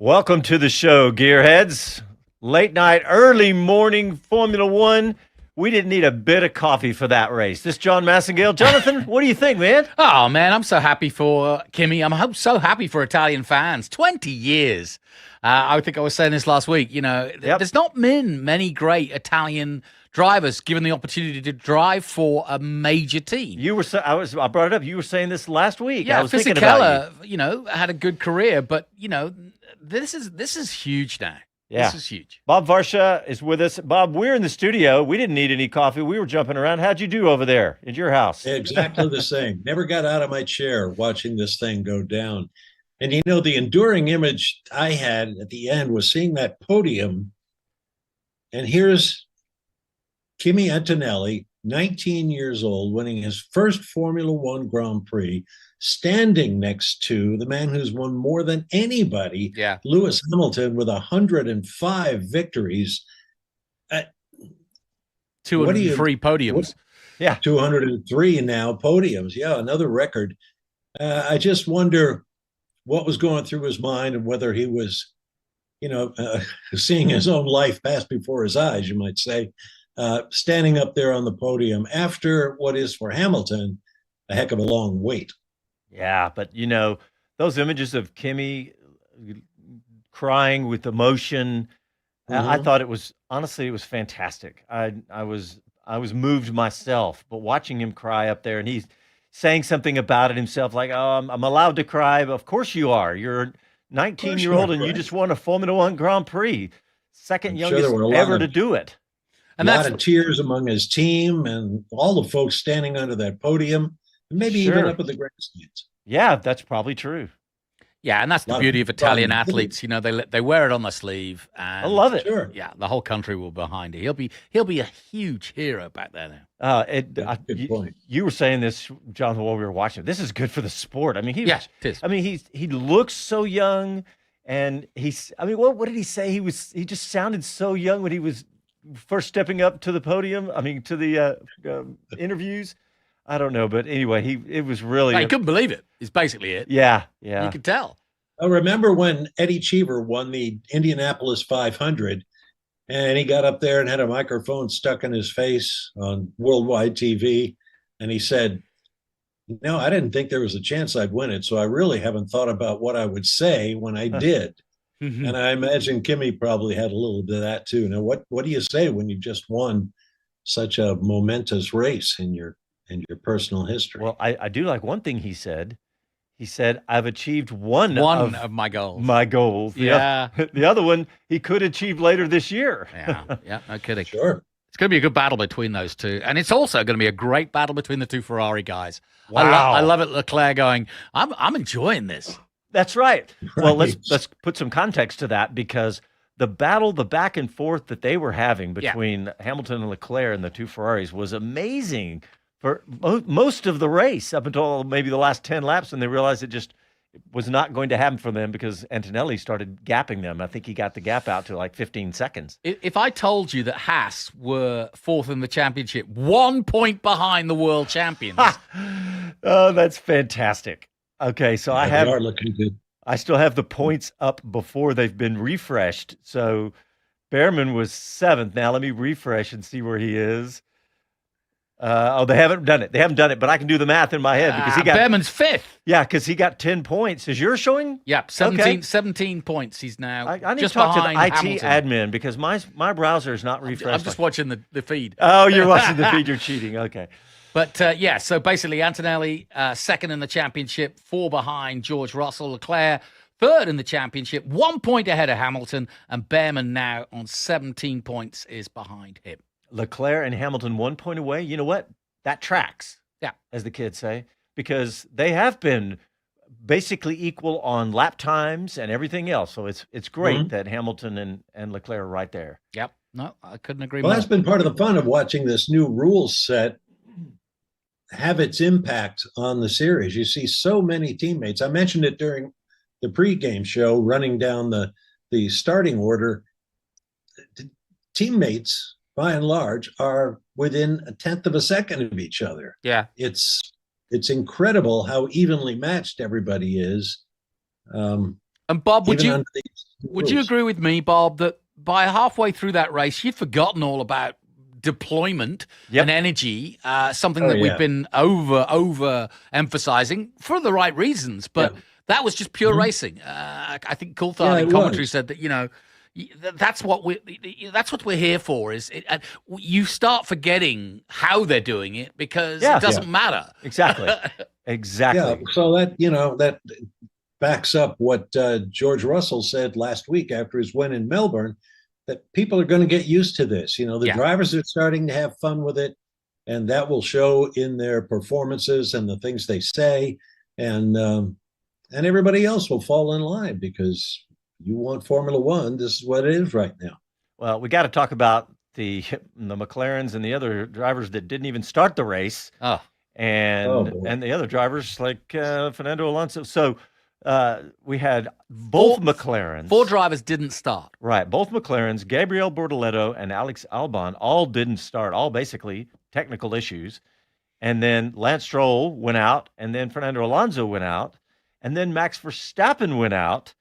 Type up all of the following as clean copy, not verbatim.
Welcome to the show, gearheads. Late night, early morning Formula One. We didn't need a bit of coffee for that race. This is Jon Massengale. Jonathan, what do you think, man? Oh, man, I'm so happy for Kimi. I'm so happy for Italian fans. 20 years. I think I was saying this last week. There's not been many great Italian drivers given the opportunity to drive for a major team. I brought it up. You were saying this last week. Yeah, I was thinking about Fisichella, had a good career, but this is huge now. Yeah. This is huge. Bob Varsha is with us. Bob, we're in the studio. We didn't need any coffee. We were jumping around. How'd you do over there at your house? Exactly the same. Never got out of my chair watching this thing go down. And the enduring image I had at the end was seeing that podium. And here's Kimi Antonelli, 19 years old, winning his first Formula One Grand Prix, standing next to the man who's won more than anybody, Lewis Hamilton, with 105 victories. 203 podiums. 203 now podiums. Yeah, another record. I just wonder what was going through his mind and whether he was, seeing his own life pass before his eyes, you might say, standing up there on the podium after what is for Hamilton a heck of a long wait. Yeah, but those images of Kimi crying with emotion, I thought it was fantastic. I was moved myself, but watching him cry up there, and he's saying something about it himself, like, "Oh, I'm allowed to cry." But of course you are. You're a 19-year-old, and you just won a Formula One Grand Prix, second youngest ever to do it. And a lot of tears among his team and all the folks standing under that podium, and maybe even up at the grandstands. Yeah, that's probably true. Yeah, and that's the beauty of Italian athletes. They wear it on their sleeve. And I love it. Sure. Yeah, the whole country will be behind it. He'll be a huge hero back there now. Good point. You were saying this, Jonathan, while we were watching. This is good for the sport. I mean, it is. I mean, he looks so young, and what did he say? He just sounded so young when he was first stepping up to the podium. I mean, to the interviews. I don't know, but anyway, it was really. I couldn't believe it. It's basically it. Yeah. You could tell. I remember when Eddie Cheever won the Indianapolis 500, and he got up there and had a microphone stuck in his face on worldwide TV, and he said, "No, I didn't think there was a chance I'd win it, so I really haven't thought about what I would say when I did." And I imagine Kimi probably had a little bit of that too. Now, what do you say when you just won such a momentous race in your personal history? Well, I do like one thing he said. He said, "I've achieved one of my goals." My goals. Yeah. The other one he could achieve later this year. Yeah, no kidding. Sure. It's going to be a good battle between those two. And it's also going to be a great battle between the two Ferrari guys. Wow. I love it, Leclerc going, I'm enjoying this. That's right. Well, let's put some context to that, because the battle, the back and forth that they were having between Hamilton and Leclerc and the two Ferraris was amazing for most of the race, up until maybe the last 10 laps, and they realized it just was not going to happen for them because Antonelli started gapping them. I think he got the gap out to like 15 seconds. If I told you that Haas were fourth in the championship, 1 point behind the world champions. Oh, that's fantastic. Okay, so They are looking good. I still have the points up before they've been refreshed. So Behrman was 7th. Now let me refresh and see where he is. They haven't done it. But I can do the math in my head because he got Behrman's 5th. Yeah, because he got 10 points. Is yours showing? Yeah, 17 points. He's now I need just to talk to the behind IT Hamilton. admin because my browser is not refreshed. I'm just watching the feed. Oh, you're watching the feed. You're cheating. Okay. But so basically Antonelli, 2nd in the championship, 4 behind George Russell. Leclerc, 3rd in the championship, 1 point ahead of Hamilton, and Behrman now on 17 points is behind him. Leclerc and Hamilton 1 point away. You know what? That tracks, as the kids say, because they have been basically equal on lap times and everything else. So it's great that Hamilton and Leclerc are right there. Yep. No, I couldn't agree more. Well, that's been part of the fun of watching this new rules set have its impact on the series. You see so many teammates. I mentioned it during the pregame show, running down the starting order. Teammates, by and large, are within a tenth of a second of each other. Yeah. It's incredible how evenly matched everybody is. And Bob, would you Would you agree with me, Bob, that by halfway through that race, you'd forgotten all about deployment and energy, something that we've been over emphasizing for the right reasons, but that was just pure racing. I think Coulthard in commentary said that, that's what we're here for. You start forgetting how they're doing it because it doesn't matter. Exactly. Yeah, so that backs up what George Russell said last week after his win in Melbourne, that people are going to get used to this. The drivers are starting to have fun with it, and that will show in their performances and the things they say, and everybody else will fall in line because you want Formula One. This is what it is right now. Well, we got to talk about the McLarens and the other drivers that didn't even start the race. And the other drivers like Fernando Alonso. So we had both McLarens. 4 drivers didn't start. Right. Both McLarens, Gabriel Bortoleto and Alex Albon, all didn't start, all basically technical issues. And then Lance Stroll went out, and then Fernando Alonso went out, and then Max Verstappen went out.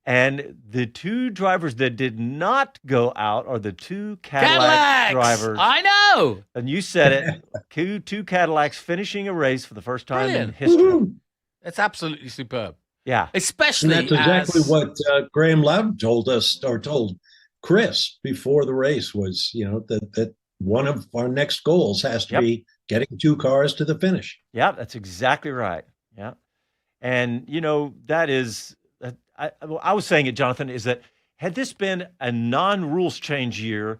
And the 2 drivers that did not go out are the 2 Cadillac drivers. I know. And you said it. 2 Cadillacs finishing a race for the first time in history. Woo-hoo. It's absolutely superb. Yeah. Especially and that's exactly what Graham Loudon told us, or told Chris before the race, was, that one of our next goals has to be getting 2 cars to the finish. Yeah, that's exactly right. Yeah. And, that is... I was saying it, Jonathan, is that had this been a non-rules change year,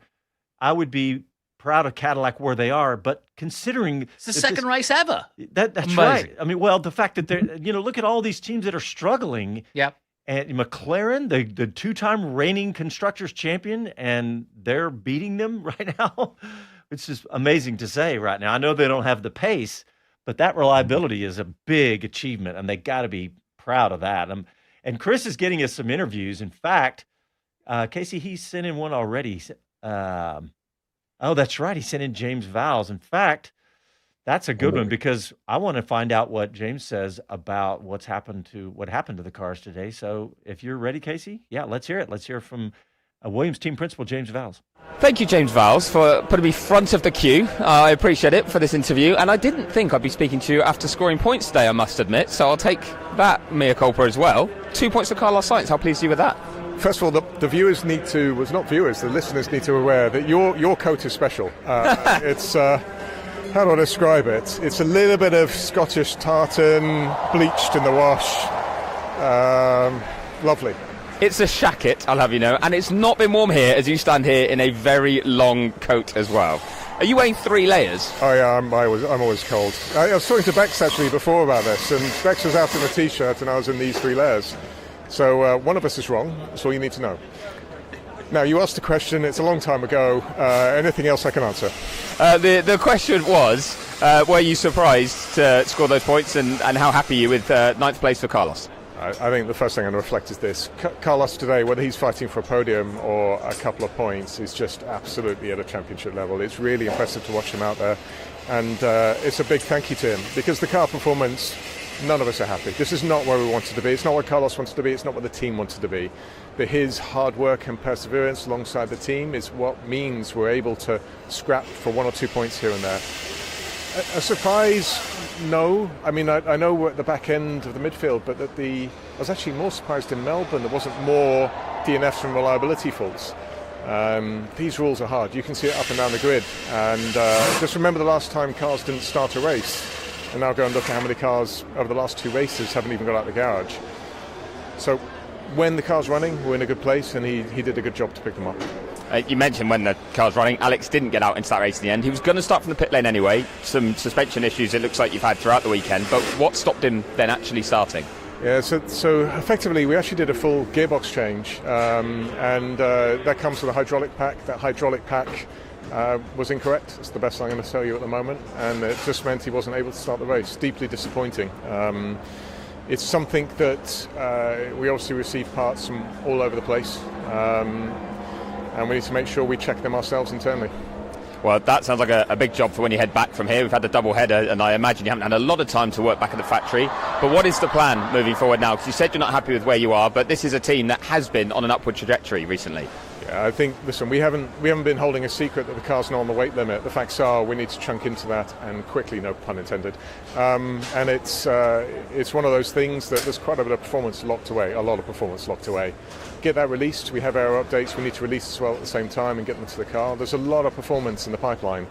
I would be proud of Cadillac where they are. But considering it's the second race ever, that's amazing. Right. I mean, well, the fact that they're, look at all these teams that are struggling. Yep. And McLaren, the 2-time reigning constructors champion, and they're beating them right now. It's just amazing to say right now. I know they don't have the pace, but that reliability is a big achievement, and they got to be proud of that. And Chris is getting us some interviews. In fact, Casey, he sent in one already. That's right. He sent in James Vowels. In fact, that's a good one because I want to find out what James says about what happened to the cars today. So if you're ready, Casey, let's hear it. Let's hear from Williams team principal James Vowels. Thank you, James Vowels, for putting me front of the queue. I appreciate it for this interview, and I didn't think I'd be speaking to you after scoring points today, I must admit, so I'll take that mea culpa as well. 2 points for Carlos Sainz. How pleased are you with that? First of all, the viewers need to, well, not viewers, the listeners need to be aware that your coat is special. It's, how do I describe it? It's a little bit of Scottish tartan, bleached in the wash. Lovely. It's a shacket, I'll have you know, and it's not been warm here as you stand here in a very long coat as well. Are you wearing 3 layers? Oh yeah, I'm always cold. I was talking to Bex actually before about this, and Bex was out in a t-shirt and I was in these 3 layers. So one of us is wrong, that's all you need to know. Now, you asked a question, it's a long time ago. Anything else I can answer? The question was, were you surprised to score those points, and how happy are you with 9th place for Carlos? I think the first thing I'm going to reflect is this. Carlos today, whether he's fighting for a podium or a couple of points, is just absolutely at a championship level. It's really impressive to watch him out there. And it's a big thank you to him, because the car performance, none of us are happy. This is not where we wanted to be. It's not what Carlos wanted to be. It's not what the team wanted to be. But his hard work and perseverance alongside the team is what means we're able to scrap for 1 or 2 points here and there. A surprise? No. I mean, I know we're at the back end of the midfield, but I was actually more surprised in Melbourne there wasn't more DNFs and reliability faults. These rules are hard. You can see it up and down the grid. And just remember the last time cars didn't start a race. And now go and look at how many cars over the last 2 races haven't even got out of the garage. So when the car's running, we're in a good place, and he did a good job to pick them up. You mentioned when the car's running, Alex didn't get out into that race in the end. He was going to start from the pit lane anyway. Some suspension issues it looks like you've had throughout the weekend, but what stopped him then actually starting? Yeah, so effectively we actually did a full gearbox change, and that comes with a hydraulic pack. That hydraulic pack was incorrect. It's the best I'm going to tell you at the moment, and it just meant he wasn't able to start the race. Deeply disappointing. It's something that we obviously receive parts from all over the place, and we need to make sure we check them ourselves internally. Well, that sounds like a big job for when you head back from here. We've had the double header, and I imagine you haven't had a lot of time to work back at the factory. But what is the plan moving forward now? Because you said you're not happy with where you are, but this is a team that has been on an upward trajectory recently. Yeah, I think, listen, we haven't been holding a secret that the car's not on the weight limit. The facts are we need to chunk into that, and quickly, no pun intended. And it's one of those things that there's quite a bit of performance locked away, a lot of performance locked away. Get that released. We have our updates we need to release as well at the same time and get them to the car. There's a lot of performance in the pipeline,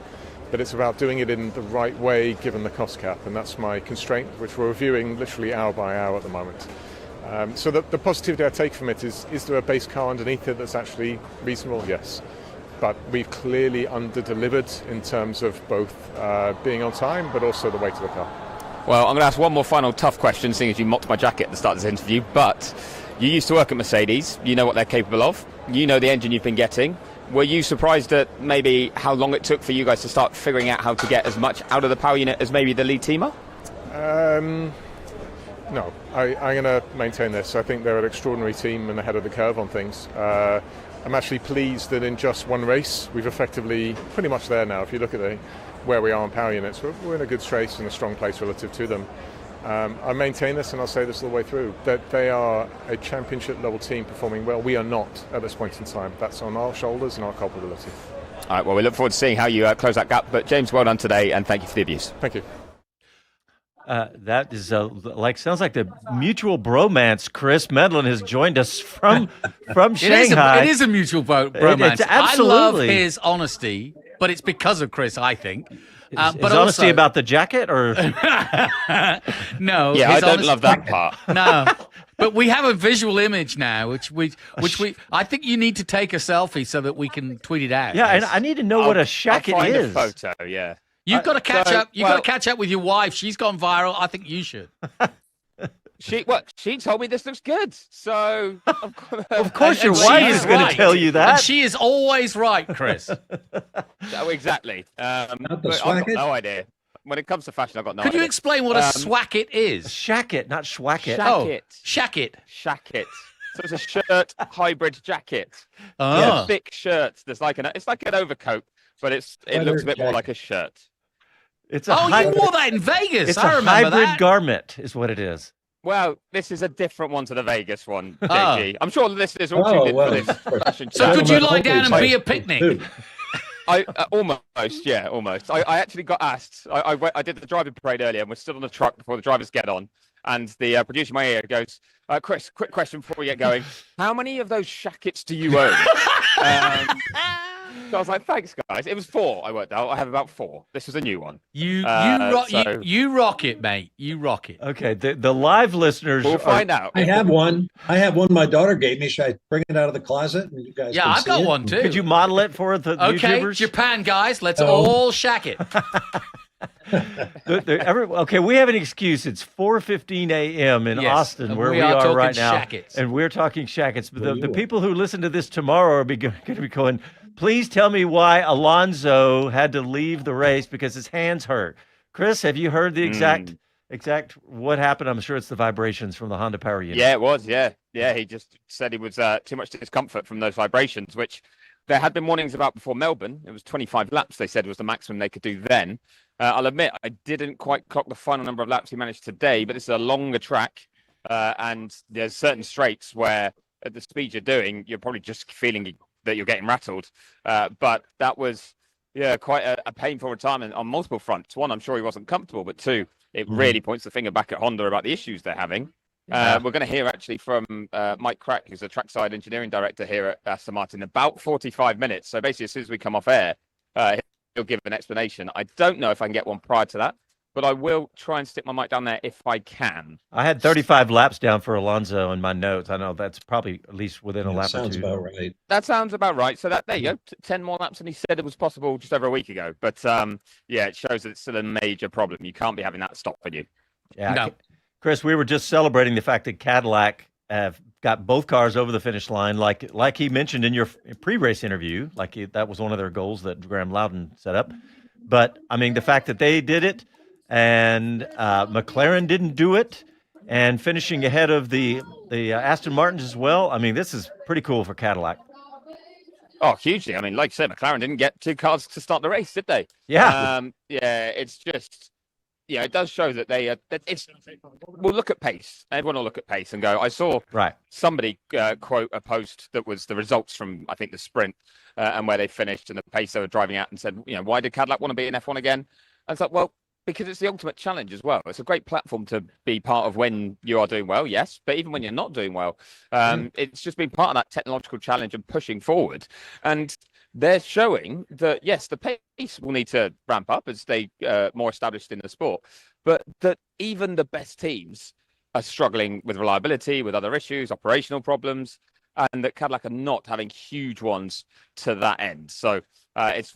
but it's about doing it in the right way given the cost cap, and that's my constraint, which we're reviewing literally hour by hour at the moment. So the positivity I take from it is there a base car underneath it that's actually reasonable? Yes. But we've clearly under-delivered in terms of both being on time, but also the weight of the car. Well, I'm going to ask one more final tough question, seeing as you mocked my jacket at the start of this interview, but you used to work at Mercedes. You know what they're capable of. You know the engine you've been getting. Were you surprised at maybe how long it took for you guys to start figuring out how to get as much out of the power unit as maybe the lead teamer? No, I'm going to maintain this. I think they're an extraordinary team and ahead of the curve on things. I'm actually pleased that in just one race, we've effectively pretty much there now. If you look at where we are on power units, we're in a good space and a strong place relative to them. I maintain this, and I'll say this all the way through, that they are a championship-level team performing well. We are not at this point in time. That's on our shoulders and our culpability. All right, well, we look forward to seeing how you close that gap. But, James, well done today, and thank you for the abuse. Thank you. That is sounds like the mutual bromance. Chris Medland has joined us from Shanghai. It is a mutual bromance. It's absolutely. I love his honesty, but it's because of Chris, I think. But his honesty about the jacket, or no? Yeah, I don't love that part. No, but we have a visual image now, which I think you need to take a selfie so that we can tweet it out. Yeah, and I need to know what a shacket I'll find is. a photo, yeah. You've got to catch up. You've got to catch up with your wife. She's gone viral. I think you should. She told me this looks good, so of course your wife is going to tell you that. And she is always right, Chris. Oh, exactly. Not the I've got swacket? no idea. When it comes to fashion, I've got no idea. Could you explain what a swacket is? Shacket, not schwacket. Shacket. Shacket. So it's a shirt hybrid jacket. Oh. Yeah, thick shirt. It's like an overcoat, but it looks a bit more like a shirt. It's you wore that in Vegas. It's I a remember hybrid that. garment, is what it is. Well, this is a different one to the Vegas one, JG. I'm sure the listeners all tuned in for this fashion So show. could you lie down and be a picnic? Almost, yeah, almost. I actually got asked. I did the driving parade earlier, and we're still on the truck before the drivers get on. And the producer in my ear goes, Chris, quick question before we get going. How many of those shackets do you own? So I was like, thanks, guys. It was 4, I worked out. I have about 4. This was a new one. You rock it, mate. You rock it. Okay, the live listeners We'll find out. I have one. My daughter gave me. Should I bring it out of the closet? And you guys Yeah, I've got one too. Could you model it for the Okay, YouTubers? Japan guys, let's all shack it. Okay, we have an excuse. It's 4:15 a.m. in Austin, where we are right now, shackets. and we're talking shackets. But the people who listen to this tomorrow are going to be going, please tell me why Alonso had to leave the race because his hands hurt. Chris, have you heard the exact what happened? I'm sure it's the vibrations from the Honda power unit. Yeah, it was. Yeah. He just said he was too much discomfort from those vibrations, which there had been warnings about before Melbourne. It was 25 laps, they said, was the maximum they could do then. I'll admit, I didn't quite clock the final number of laps he managed today, but it's a longer track, and there's certain straights where at the speed you're doing, you're probably just feeling that you're getting rattled. But that was, quite a painful retirement on multiple fronts. One, I'm sure he wasn't comfortable, but 2, it really points the finger back at Honda about the issues they're having. We're going to hear actually from Mike Crack, who's the trackside engineering director here at Aston Martin, in about 45 minutes. So basically, as soon as we come off air, he'll give an explanation. I don't know if I can get one prior to that, but I will try and stick my mic down there if I can. I had 35 laps down for Alonso in my notes. I know that's probably at least within a lap or 2. Sounds about right. That sounds about right. So there you go, 10 more laps than he said it was possible just over a week ago. But it shows that it's still a major problem. You can't be having that stopping you. Yeah, No. Chris, we were just celebrating the fact that Cadillac have got both cars over the finish line, like he mentioned in your pre-race interview. That was one of their goals that Graham Loudon set up. But I mean, the fact that they did it and McLaren didn't do it, and finishing ahead of the Aston Martins as well. I mean, this is pretty cool for Cadillac. Oh, hugely. I mean, like you said, McLaren didn't get 2 cars to start the race, did they? Yeah. Yeah, it's just, it does show that they, we'll look at pace. Everyone will look at pace and go, I saw somebody quote a post that was the results from, I think, the sprint and where they finished and the pace they were driving at and said, why did Cadillac want to be in F1 again? And it's like, well, because it's the ultimate challenge as well. It's a great platform to be part of when you are doing well, yes, but even when you're not doing well, it's just being part of that technological challenge and pushing forward. And they're showing that, yes, the pace will need to ramp up as they more established in the sport, but that even the best teams are struggling with reliability, with other issues, operational problems, and that Cadillac are not having huge ones to that end. So it's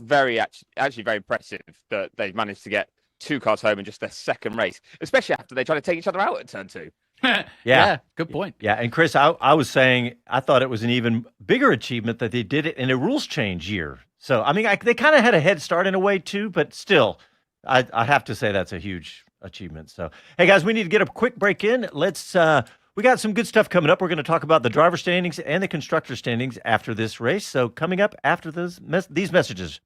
actually very impressive that they've managed to get 2 cars home in just their second race, especially after they try to take each other out at turn 2. Yeah, good point. Yeah, and Chris, I was saying I thought it was an even bigger achievement that they did it in a rules change year. So, I mean, they kind of had a head start in a way too, but still, I have to say that's a huge achievement. So, hey guys, we need to get a quick break in. We got some good stuff coming up. We're going to talk about the driver standings and the constructor standings after this race. So, coming up after these messages.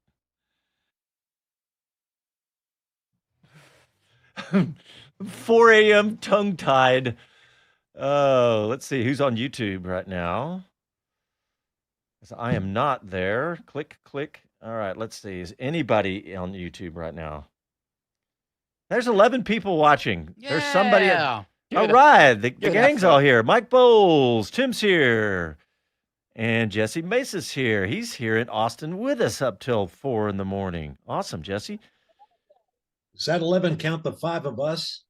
4 a.m. tongue-tied. Let's see who's on YouTube right now. So I am not there. Click. All right, let's see. Is anybody on YouTube right now? There's 11 people watching. Yeah. There's somebody. All right, the gang's all here. Mike Bowles, Tim's here, and Jesse Mesa's here. He's here in Austin with us up till 4 in the morning. Awesome, Jesse. Does that 11 count the 5 of us?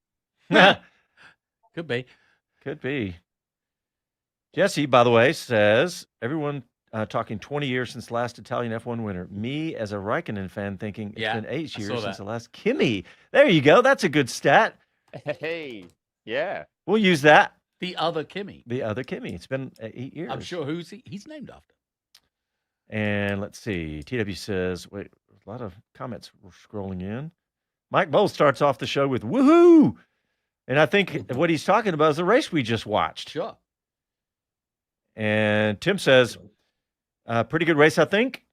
Could be. Jesse, by the way, says, everyone talking 20 years since the last Italian F1 winner. Me, as a Raikkonen fan, thinking it's been 8 years since the last Kimi. There you go. That's a good stat. Hey, yeah. We'll use that. The other Kimi. It's been 8 years. I'm sure he's named after. And let's see. TW says, wait, a lot of comments were scrolling in. Mike Bowles starts off the show with woohoo. And I think what he's talking about is the race we just watched. Sure. And Tim says, pretty good race, I think.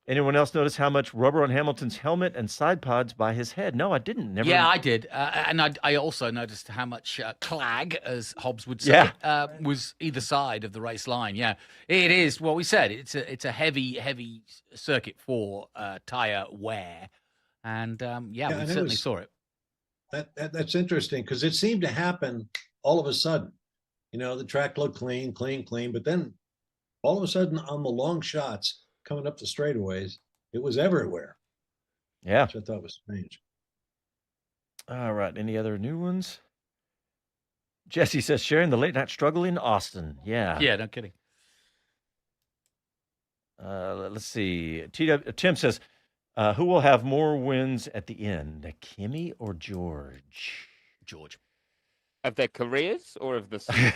Anyone else notice how much rubber on Hamilton's helmet and side pods by his head? No, I didn't. Never. Yeah, I did. And I also noticed how much clag, as Hobbs would say, was either side of the race line. Yeah, it is what we said. It's a heavy circuit for tire wear. And we certainly saw it. That's interesting because it seemed to happen all of a sudden. The track looked clean, but then all of a sudden on the long shots coming up the straightaways, it was everywhere. Yeah. Which I thought was strange. All right. Any other new ones? Jesse says, sharing the late night struggle in Austin. Yeah. Yeah, no kidding. Let's see. Tim says, who will have more wins at the end, Kimi or George? George. Of their careers or of the season?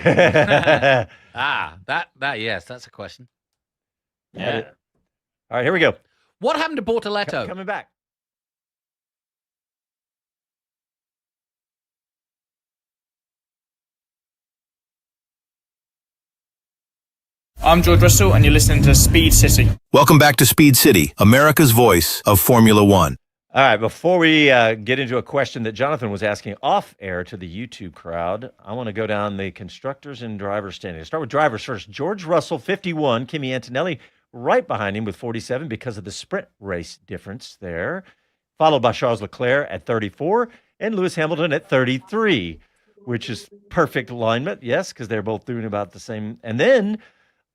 Yes, that's a question. Yeah. All right, here we go. What happened to Bortoletto? Coming back. I'm George Russell, and you're listening to Speed City. Welcome back to Speed City, America's voice of Formula One. All right, before we get into a question that Jonathan was asking off air to the YouTube crowd, I want to go down the constructors and drivers standing. Start with drivers first. George Russell, 51. Kimi Antonelli right behind him with 47 because of the sprint race difference there. Followed by Charles Leclerc at 34 and Lewis Hamilton at 33, which is perfect alignment, yes, because they're both doing about the same. And then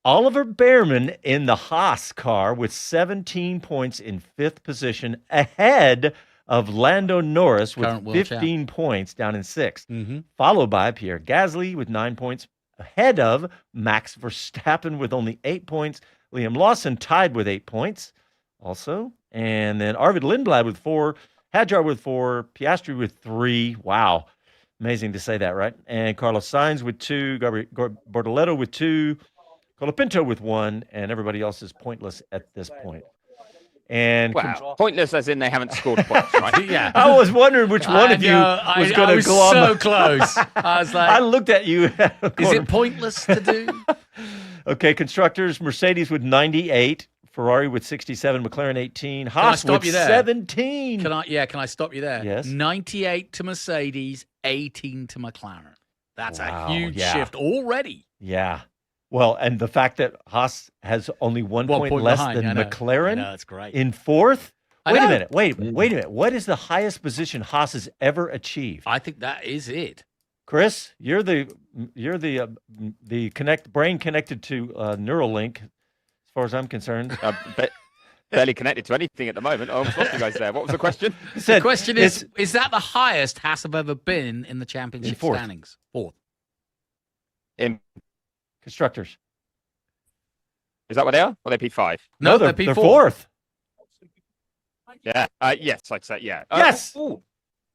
Oliver Behrman in the Haas car with 17 points in fifth position ahead of Lando Norris with 15 points down in sixth, followed by Pierre Gasly with 9 points ahead of Max Verstappen with only 8 points. Liam Lawson tied with 8 points also. And then Arvid Lindblad with 4, Hadjar with 4, Piastri with 3. Wow. Amazing to say that, right? And Carlos Sainz with 2, Bortoletto with 2, Colapinto with 1, and everybody else is pointless at this point. And pointless as in they haven't scored points, right? Yeah. I was wondering which one of you was going to glom. So close. I was like, I looked at you. Is it pointless to do? Okay, constructors, Mercedes with 98, Ferrari with 67, McLaren 18, Haas stop with you there? 17. Can I stop you there? Yes. 98 to Mercedes, 18 to McLaren. That's Wow, a huge yeah. shift already. Yeah. Well, and the fact that Haas has only 1 point less behind. than I know. McLaren That's great. in fourth. I Wait a know. minute. Wait a minute. What is the highest position Haas has ever achieved? I think that is it. Chris, you're the brain connected to Neuralink, as far as I'm concerned. Barely connected to anything at the moment. I almost lost you guys there. What was the question? The question is that the highest Haas have ever been in the championship fourth. standings? Fourth. In Constructors. Is that what they are? Or are they P5? No, they're fourth. Yeah. Yes, I'd say, yeah. Yes.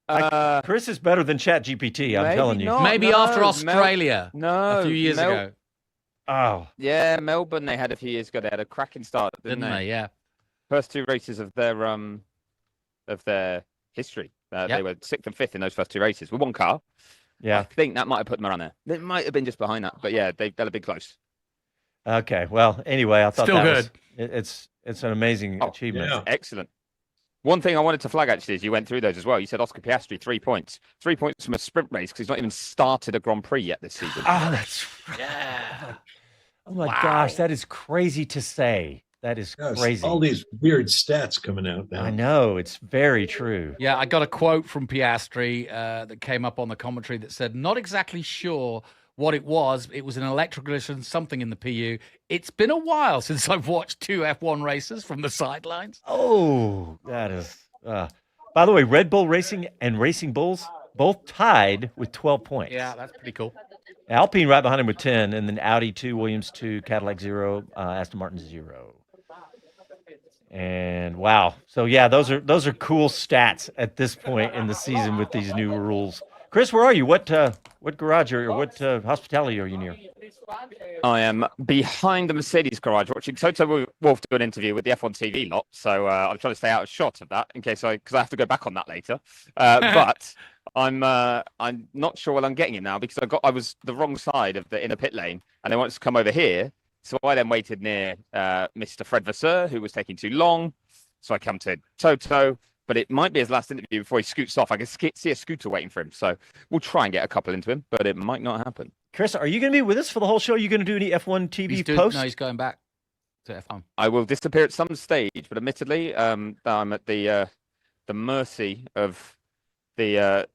Uh, Chris is better than ChatGPT, I'm maybe telling you. not. Maybe no, after Australia No. a few years ago. Oh. Yeah, Melbourne they had a few years ago. They had a cracking start, didn't they? Yeah. First 2 races of their history. They were 6th and 5th in those first 2 races with 1 car. Yeah. I think that might have put them around there. They might have been just behind that, but yeah, they'll have been close. Okay. Well, anyway, I thought Still that good. it's an amazing achievement. Yeah. Excellent. One thing I wanted to flag actually is you went through those as well. You said Oscar Piastri 3 points. 3 points from a sprint race because he's not even started a Grand Prix yet this season. Oh, that's right. Yeah. Oh my gosh, that is crazy to say. That is Yes, crazy. all these weird stats coming out now. I know, it's very true. Yeah, I got a quote from Piastri that came up on the commentary that said, not exactly sure what it was. It was an electrical issue, something in the PU. It's been a while since I've watched 2 F1 races from the sidelines. Oh, that is. By the way, Red Bull Racing and Racing Bulls both tied with 12 points. Yeah, that's pretty cool. Alpine right behind him with 10, and then Audi 2, Williams 2, Cadillac 0, Aston Martin 0. And wow. So yeah, those are cool stats at this point in the season with these new rules. Chris, where are you? What garage or what hospitality are you near? I am behind the Mercedes garage watching Toto Wolff do an interview with the F1 TV lot. So I'm trying to stay out of shot of that in case because I have to go back on that later. But I'm not sure what I'm getting him now because I was the wrong side of the inner pit lane and they wanted to come over here. So I then waited near Mr. Fred Vasseur, who was taking too long. So I come to Toto, but it might be his last interview before he scoots off. I can see a scooter waiting for him. So we'll try and get a couple into him, but it might not happen. Chris, are you going to be with us for the whole show? Are you going to do any F1 TV posts? No, he's going back to F1. I will disappear at some stage, but admittedly, I'm at the mercy of the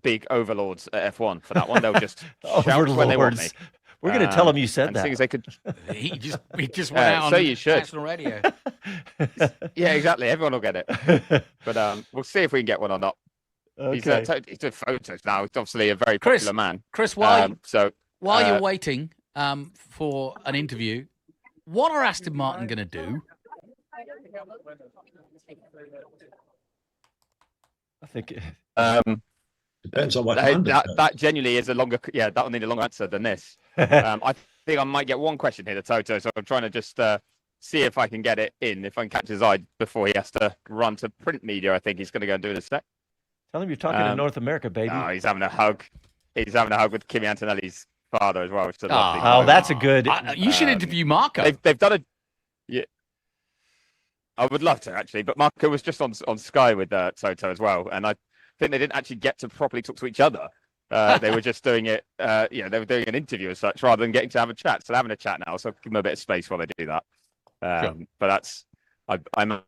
big overlords at F1 for that one. They'll just shout when they want me. We're going to tell them you said that. Seeing as they could... he just went out so on you should. national radio. Yeah, exactly. Everyone will get it. But we'll see if we can get one or not. Okay. He's doing photos now. He's obviously a very popular man. Chris, while you're you're waiting for an interview, what are Aston Martin going to do? I think depends on what that genuinely is a longer. Yeah, that will need a longer answer than this. I think I might get one question here to Toto, so I'm trying to just see if I can get it in. If I can catch his eye before he has to run to print media, I think he's going to go and do it in a sec. Tell him you're talking to North America, baby. Oh, he's having a hug. He's having a hug with Kimi Antonelli's father as well. Which is lovely. Oh, that's a good. You should interview Marco. They've done a. Yeah, I would love to actually, but Marco was just on Sky with Toto as well, and I think they didn't actually get to properly talk to each other. They were just doing it. They were doing an interview as such rather than getting to have a chat. So they're having a chat now. So give them a bit of space while they do that. Sure. But that's I'm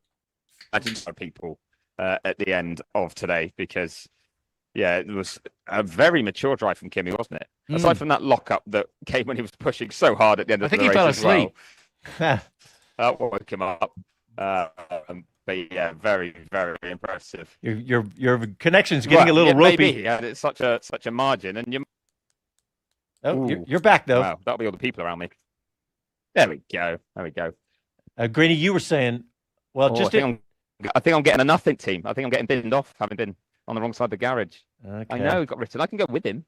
imagining people at the end of today because it was a very mature drive from Kimi, wasn't it? Aside from that lockup that came when he was pushing so hard at the end of the race. I think he fell asleep. That woke him up. But yeah, very, very impressive. Your connection's getting a little ropey. Maybe. Yeah, it's such a margin, and you're back though. Wow, that'll be all the people around me. There we go. Greeny, you were saying, well, I think I'm getting a nothing team. I think I'm getting binned off, having been on the wrong side of the garage. Okay. I know he got written. I can go with him.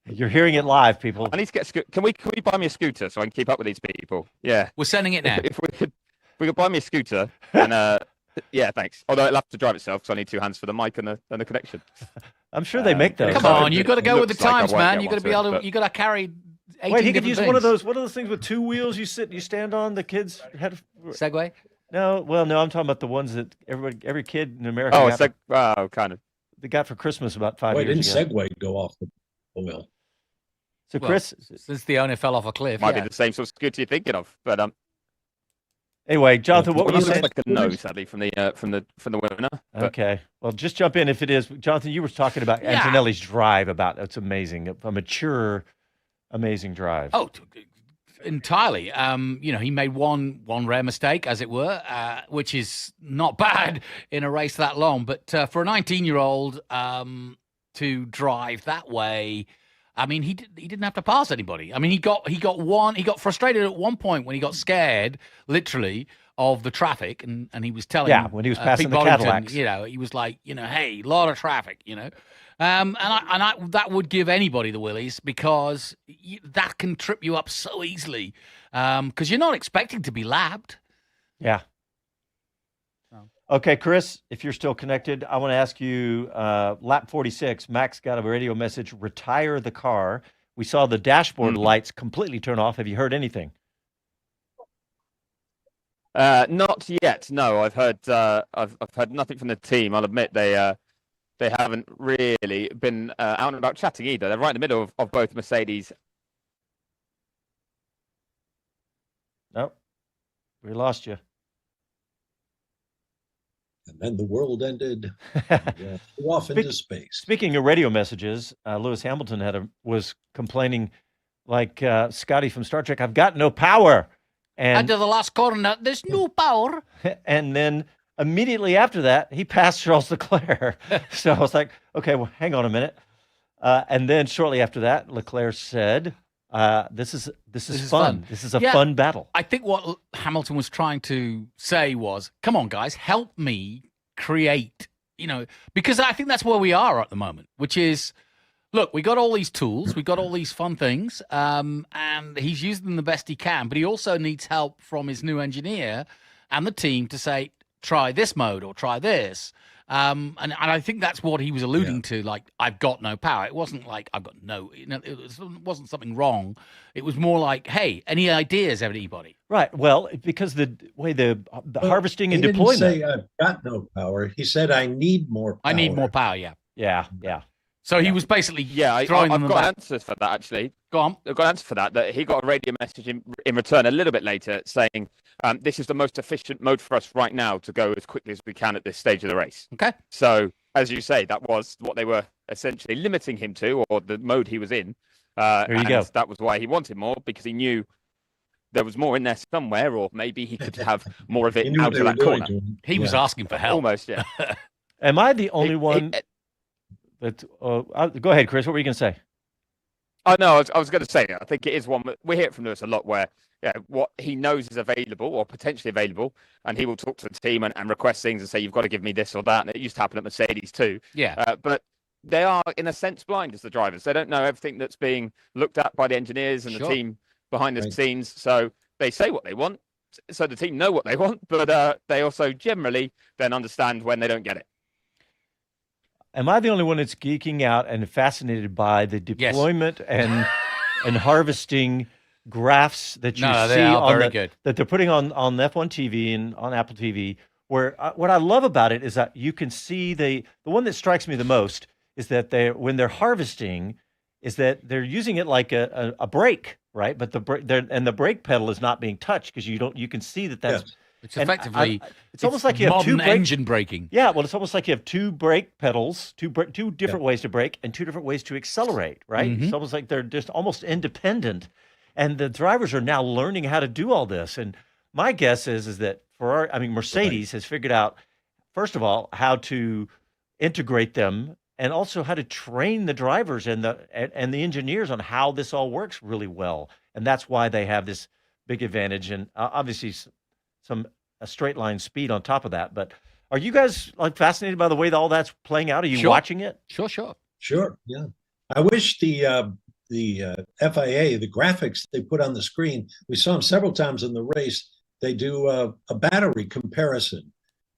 You're hearing it live, people. I need to get Can we buy me a scooter so I can keep up with these people? Yeah, we're sending it now. If we could buy me a scooter and yeah, thanks. Although it'll have to drive itself because I need 2 hands for the mic and the connection. I'm sure they make those. Come on, you got to go with the looks like I times, won't man. get You got to one be able to. but- You got to carry Wait, he could different use things. one of those things with two wheels you stand on. The kids had Segway. no. Well, no, I'm talking about the ones that every kid in America Kind of. they got for Christmas about 5 Boy, years didn't ago. Segway go off the wheel? So, Well, Chris, since the owner fell off a cliff. Might be the same sort of scooter you're thinking of, but anyway, Jonathan, what Well, were you it saying? looks like a no, sadly, from the winner. But Okay, well, just jump in if it is. Jonathan, you were talking about Yeah. Antonelli's drive. It's amazing, a mature, amazing drive. Oh, entirely. He made one rare mistake, as it were, which is not bad in a race that long. But for a 19-year-old to drive that way, I mean, he didn't have to pass anybody. I mean, he got frustrated at one point when he got scared, literally, of the traffic, and he was telling when he was passing Pete the Bollington, Cadillacs. he was like, hey, a lot of traffic, and that would give anybody the willies, because that can trip you up so easily, because you're not expecting to be lapped. Yeah. Okay, Chris, if you're still connected, I want to ask you, lap 46, Max got a radio message, retire the car. We saw the dashboard lights completely turn off. Have you heard anything? Not yet. No, I've heard nothing from the team. I'll admit they haven't really been out and about chatting either. They're right in the middle of both Mercedes. Nope, we lost you. And then the world ended. Flew off into space. Speaking of radio messages, Lewis Hamilton was complaining like Scotty from Star Trek, I've got no power. And Under the last corner, there's no power. And then immediately after that, he passed Charles Leclerc. So I was like, okay, well, hang on a minute. And then shortly after that, Leclerc said, this is fun. This is a fun battle. I think what Hamilton was trying to say was, come on, guys, help me create, because I think that's where we are at the moment, which is, look, we got all these tools, we got all these fun things, and he's using them the best he can, but he also needs help from his new engineer and the team to say, try this mode or try this. And I think that's what he was alluding to, like, I've got no power. It wasn't like I've got no, it wasn't something wrong. It was more like, hey, any ideas, everybody? Right. Well, because the way the harvesting and deployment. He didn't say I've got no power. He said I need more power. I need more power, yeah. Yeah. So he was basically I've got answers for that, actually. Go on. I've got an answer for that he got a radio message in return a little bit later saying, this is the most efficient mode for us right now to go as quickly as we can at this stage of the race. Okay. So, as you say, that was what they were essentially limiting him to, or the mode he was in. There you go. That was why he wanted more, because he knew there was more in there somewhere, or maybe he could have more of it out of that corner. He was asking for help. Almost, yeah. Am I the only one that... go ahead, Chris. What were you going to say? Oh, no, I was going to say, I think it is one, we hear it from Lewis a lot, where what he knows is available or potentially available, and he will talk to the team and request things and say, you've got to give me this or that. And it used to happen at Mercedes too. Yeah. But they are, in a sense, blind as the drivers. They don't know everything that's being looked at by the engineers and the team behind the scenes. So they say what they want, so the team know what they want, but they also generally then understand when they don't get it. Am I the only one that's geeking out and fascinated by the deployment and harvesting graphs that you see that they're putting on F1 TV and on Apple TV? Where what I love about it is that you can see the one that strikes me the most is that when they're harvesting, is that they're using it like a brake, right? But the brake pedal is not being touched because you can see that's. Yes. It's effectively, it's almost like you have two engine braking. Yeah, well, it's almost like you have two brake pedals, two different ways to brake and two different ways to accelerate, right? Mm-hmm. It's almost like they're just almost independent. And the drivers are now learning how to do all this. And my guess is that Mercedes has figured out, first of all, how to integrate them and also how to train the drivers and the engineers on how this all works really well. And that's why they have this big advantage. And obviously a straight line speed on top of that. But are you guys fascinated by the way that all that's playing out? Are you watching it? Sure. Yeah. I wish the FIA, the graphics they put on the screen, we saw them several times in the race. They do a battery comparison,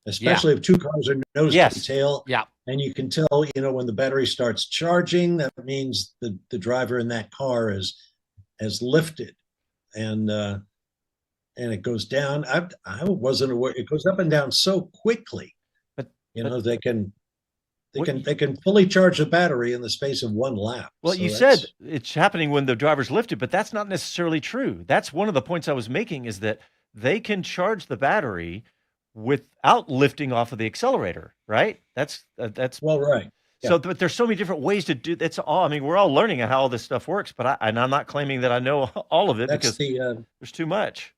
especially if two cars are nose to tail. Yeah. And you can tell, when the battery starts charging, that means the driver in that car has lifted, and it goes down. I wasn't aware it goes up and down so quickly. But they can fully charge the battery in the space of one lap. Well, So you said it's happening when the driver's lifted, but that's not necessarily true. That's one of the points I was making, is that they can charge the battery without lifting off of the accelerator, right? That's well, right. So, but there's so many different ways to do. That's all. I mean, we're all learning how all this stuff works, but I'm not claiming that I know all of it, because there's too much.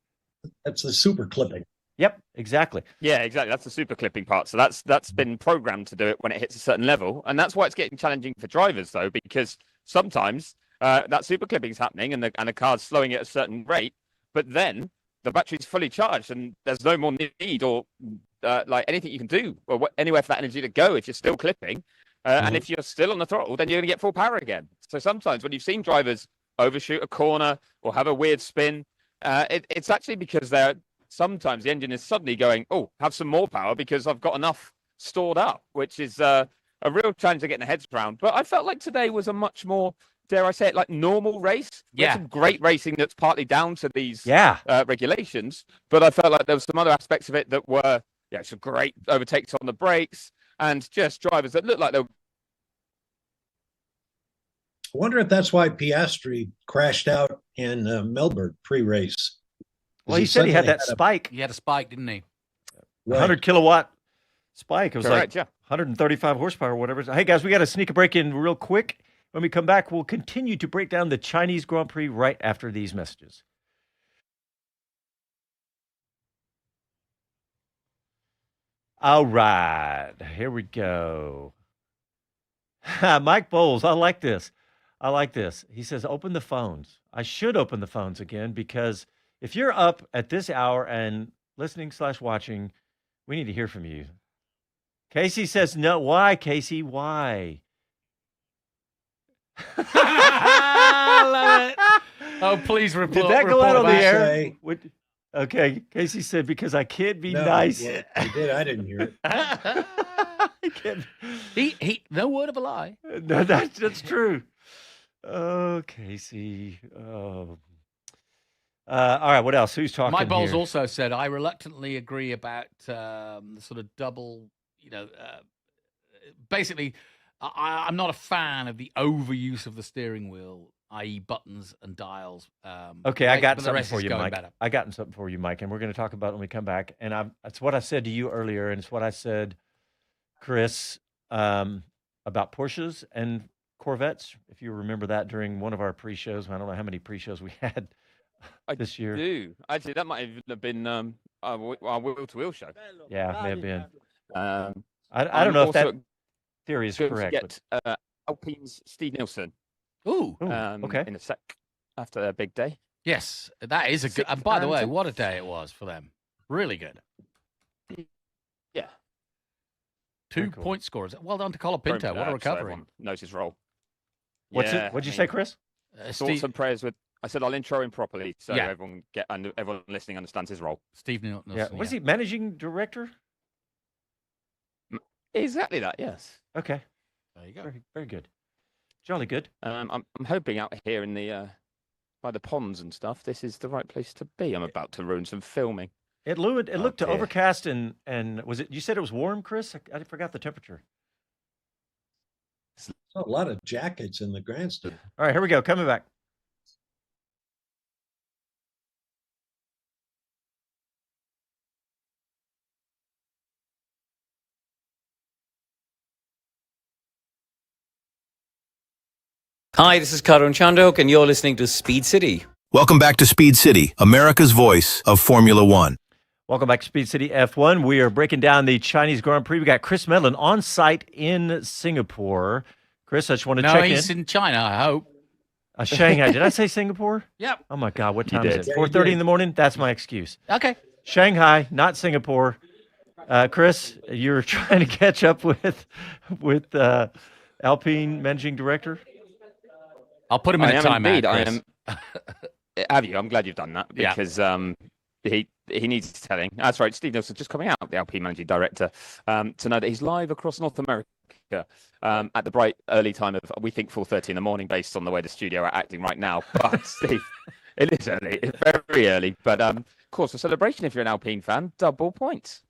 That's the super clipping. Yep, exactly. Yeah, exactly. That's the super clipping part. So that's been programmed to do it when it hits a certain level, and that's why it's getting challenging for drivers, though, because sometimes that super clipping is happening, and the car's slowing at a certain rate, but then the battery's fully charged, and there's no more need or like anything you can do or anywhere for that energy to go if you're still clipping. And if you're still on the throttle, then you're going to get full power again. So sometimes when you've seen drivers overshoot a corner or have a weird spin, it's actually because sometimes the engine is suddenly going, oh, have some more power because I've got enough stored up, which is a real challenge to get the heads around. But I felt like today was a much more, dare I say it, like normal race. We had some great racing that's partly down to these regulations, but I felt like there was some other aspects of it that were some great overtakes on the brakes and just drivers that looked like they were. I wonder if that's why Piastri crashed out in Melbourne pre-race. Well, he said he had that spike. He had a spike, didn't he? 100 kilowatt spike. It was Correct, like 135 horsepower or whatever. Hey, guys, we got to sneak a break in real quick. When we come back, we'll continue to break down the Chinese Grand Prix right after these messages. All right, here we go. Mike Bowles, I like this. He says, open the phones. I should open the phones again, because if you're up at this hour and listening/watching, we need to hear from you. Casey says, no. Why, Casey? Why? I love it. Oh, please report. Did that go out on the back. air? Okay, Casey said, because I can't be nice. Well, I did. I didn't hear it. He no word of a lie. No, that's true. Oh, Casey. Oh. All right, what else? Who's talking Mike Bowles here? also said, I reluctantly agree about the sort of double, basically, I'm not a fan of the overuse of the steering wheel, i.e. buttons and dials. Okay, I got something for you, Mike. Better. I got something for you, Mike, and we're going to talk about it when we come back. And it's what I said to you earlier, and it's what I said, Chris, about Porsches and Corvettes. If you remember that during one of our pre-shows, I don't know how many pre-shows we had this year. I do. Actually, that might have been our wheel-to-wheel show. Yeah, may have been. I don't know if that theory is correct. Get Alpine's Steve Nielsen. Ooh, okay. In a sec after their big day. Yes, that is a good. And by the way, what a day it was for them. Really good. Yeah. 2-point scores. Well done to Colapinto. What a recovery. Knows his role. What'd you say, Chris? Thoughts and prayers with. I said I'll intro him properly so everyone listening understands his role. Steve Nielsen. Yeah. Was he managing director? Exactly that. Yes. Okay. There you go. Very, very good. Jolly good. I'm hoping out here in the by the ponds and stuff, this is the right place to be. I'm about to ruin some filming. It looked overcast and was it? You said it was warm, Chris? I forgot the temperature. A lot of jackets in the grandstand. All right, here we go. Coming back. Hi, this is Karun Chandok, and you're listening to Speed City. Welcome back to Speed City, America's voice of Formula One. Welcome back to Speed City F1. We are breaking down the Chinese Grand Prix. We got Chris Medland on site in Singapore. Chris, I just want to check in. No, he's in China, I hope. Shanghai. Did I say Singapore? Yep. Oh, my God. What time You is did. it? 4:30 in the morning? That's my excuse. Okay. Shanghai, not Singapore. Chris, you're trying to catch up with Alpine managing director? I'll put him in a timeout, Chris. I am. Have you? I'm glad you've done that because he needs telling. That's right. Steve Nielsen just coming out, the Alpine managing director, to know that he's live across North America at the bright early time of, we think, 4:30 in the morning, based on the way the studio are acting right now. But Steve, it is early. It's very early. But of course, a celebration if you're an Alpine fan. Double points.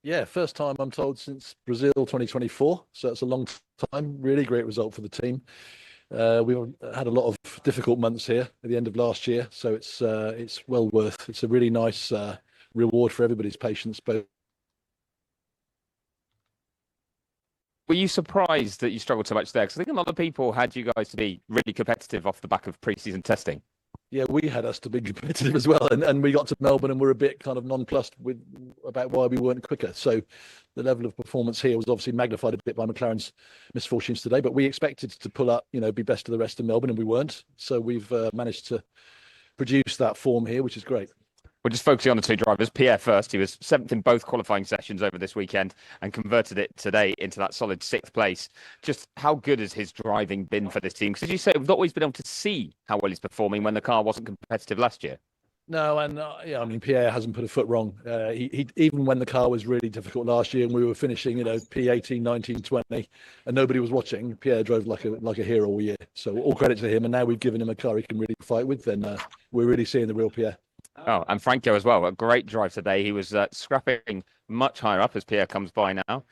Yeah, first time I'm told since Brazil 2024. So it's a long time. Really great result for the team. We had a lot of difficult months here at the end of last year, so it's well worth. It's a really nice reward for everybody's patience. Both. Were you surprised that you struggled so much there? Because I think a lot of people had you guys to be really competitive off the back of pre-season testing. Yeah, we had us to be competitive as well, and we got to Melbourne and we're a bit kind of nonplussed about why we weren't quicker. So the level of performance here was obviously magnified a bit by McLaren's misfortunes today, but we expected to pull up, be best of the rest of Melbourne, and we weren't. So we've managed to produce that form here, which is great. We're just focusing on the two drivers. Pierre first, he was 7th in both qualifying sessions over this weekend and converted it today into that solid 6th place. Just how good has his driving been for this team? Because as you say, we've not always been able to see how well he's performing when the car wasn't competitive last year. No, and Pierre hasn't put a foot wrong. He even when the car was really difficult last year and we were finishing, P18, 19, 20, and nobody was watching, Pierre drove like a hero all year. So all credit to him. And now we've given him a car he can really fight with, then we're really seeing the real Pierre. Oh, and Franco as well. A great drive today. He was scrapping much higher up as Pierre comes by now.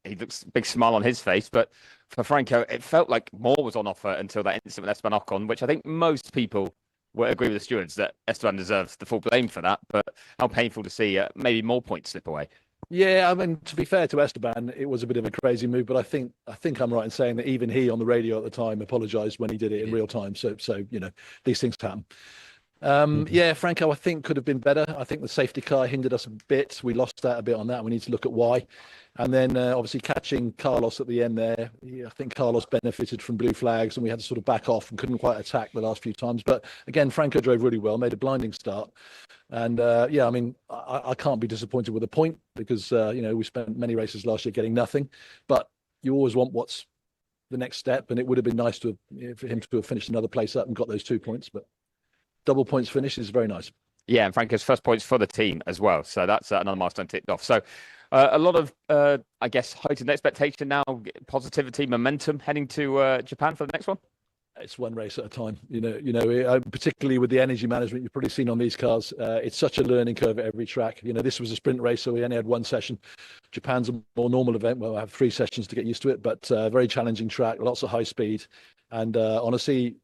He looks a big smile on his face. But for Franco, it felt like more was on offer until that incident with Esteban Ocon, which I think most people would agree with the stewards that Esteban deserves the full blame for that. But how painful to see maybe more points slip away. Yeah, I mean, to be fair to Esteban, it was a bit of a crazy move, but I think I'm right in saying that even he on the radio at the time apologised when he did it in real time. So these things happen. Yeah, Franco, I think could have been better. I think the safety car hindered us a bit. We lost out a bit on that. We need to look at why. And then obviously catching Carlos at the end there. I think Carlos benefited from blue flags and we had to sort of back off and couldn't quite attack the last few times. But again, Franco drove really well, made a blinding start. And I mean, I can't be disappointed with a point because, we spent many races last year getting nothing. But you always want what's the next step. And it would have been nice for him to have finished another place up and got those 2 points. But double points finish is very nice. Yeah, and Franco's first points for the team as well. So that's another milestone ticked off. So a lot of, I guess, heightened expectation now, positivity, momentum heading to Japan for the next one. It's one race at a time, particularly with the energy management you've probably seen on these cars. It's such a learning curve at every track. This was a sprint race, so we only had one session. Japan's a more normal event where I have 3 sessions to get used to it, but very challenging track, lots of high speed. And honestly,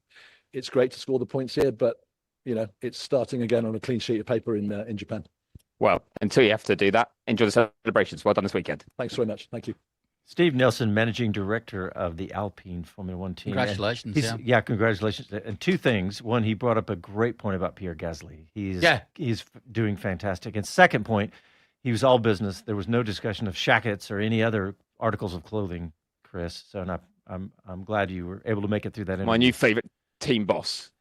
it's great to score the points here, but it's starting again on a clean sheet of paper in Japan. Well, until you have to do that, enjoy the celebrations. Well done this weekend. Thanks very much. Thank you. Steve Nielsen, managing director of the Alpine Formula One team. Congratulations. Yeah, congratulations. And 2 things. One, he brought up a great point about Pierre Gasly. He's doing fantastic. And second point, he was all business. There was no discussion of shackets or any other articles of clothing, Chris. So I'm glad you were able to make it through that interview. My new favorite team boss.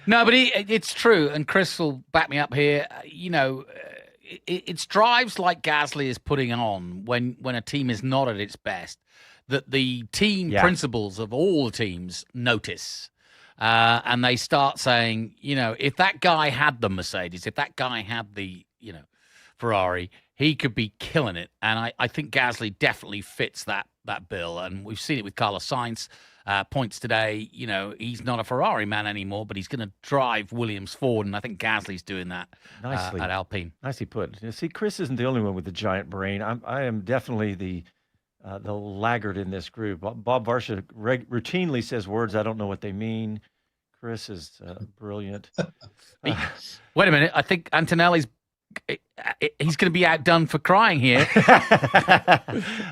No, but it's true, and Chris will back me up here. It's drives like Gasly is putting on when a team is not at its best that the team principals of all the teams notice, and they start saying, if that guy had the Mercedes, if that guy had the Ferrari, he could be killing it. And I think Gasly definitely fits that bill, and we've seen it with Carlos Sainz. Points today, he's not a Ferrari man anymore, but he's going to drive Williams forward, and I think Gasly's doing that nicely at Alpine. Nicely put. See, Chris isn't the only one with the giant brain. I am definitely the laggard in this group. Bob Varsha routinely says words I don't know what they mean. Chris is brilliant. Wait a minute. I think Antonelli's he's going to be outdone for crying here.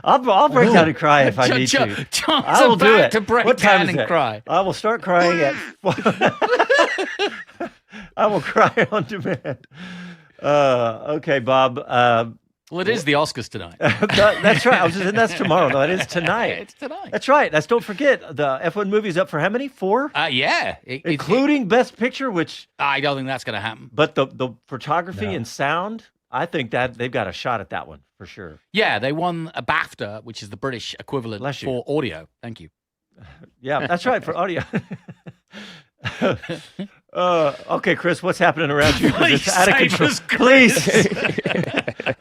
I'll break down and cry if I need to. John's I will do it. To break down and cry. I will start crying at. I will cry on demand. Okay, Bob. Well, it is the Oscars tonight. That's right. That's tomorrow. No, it is tonight. It's tonight. That's right. Don't forget, the F1 movie is up for how many? 4? Yeah. Including Best Picture, which... I don't think that's going to happen. But the photography and sound, I think that they've got a shot at that one, for sure. Yeah, they won a BAFTA, which is the British equivalent for audio. Thank you. Yeah, that's right, for audio. Okay, Chris, what's happening around you? 'Cause Please it's out of save control. us, Chris.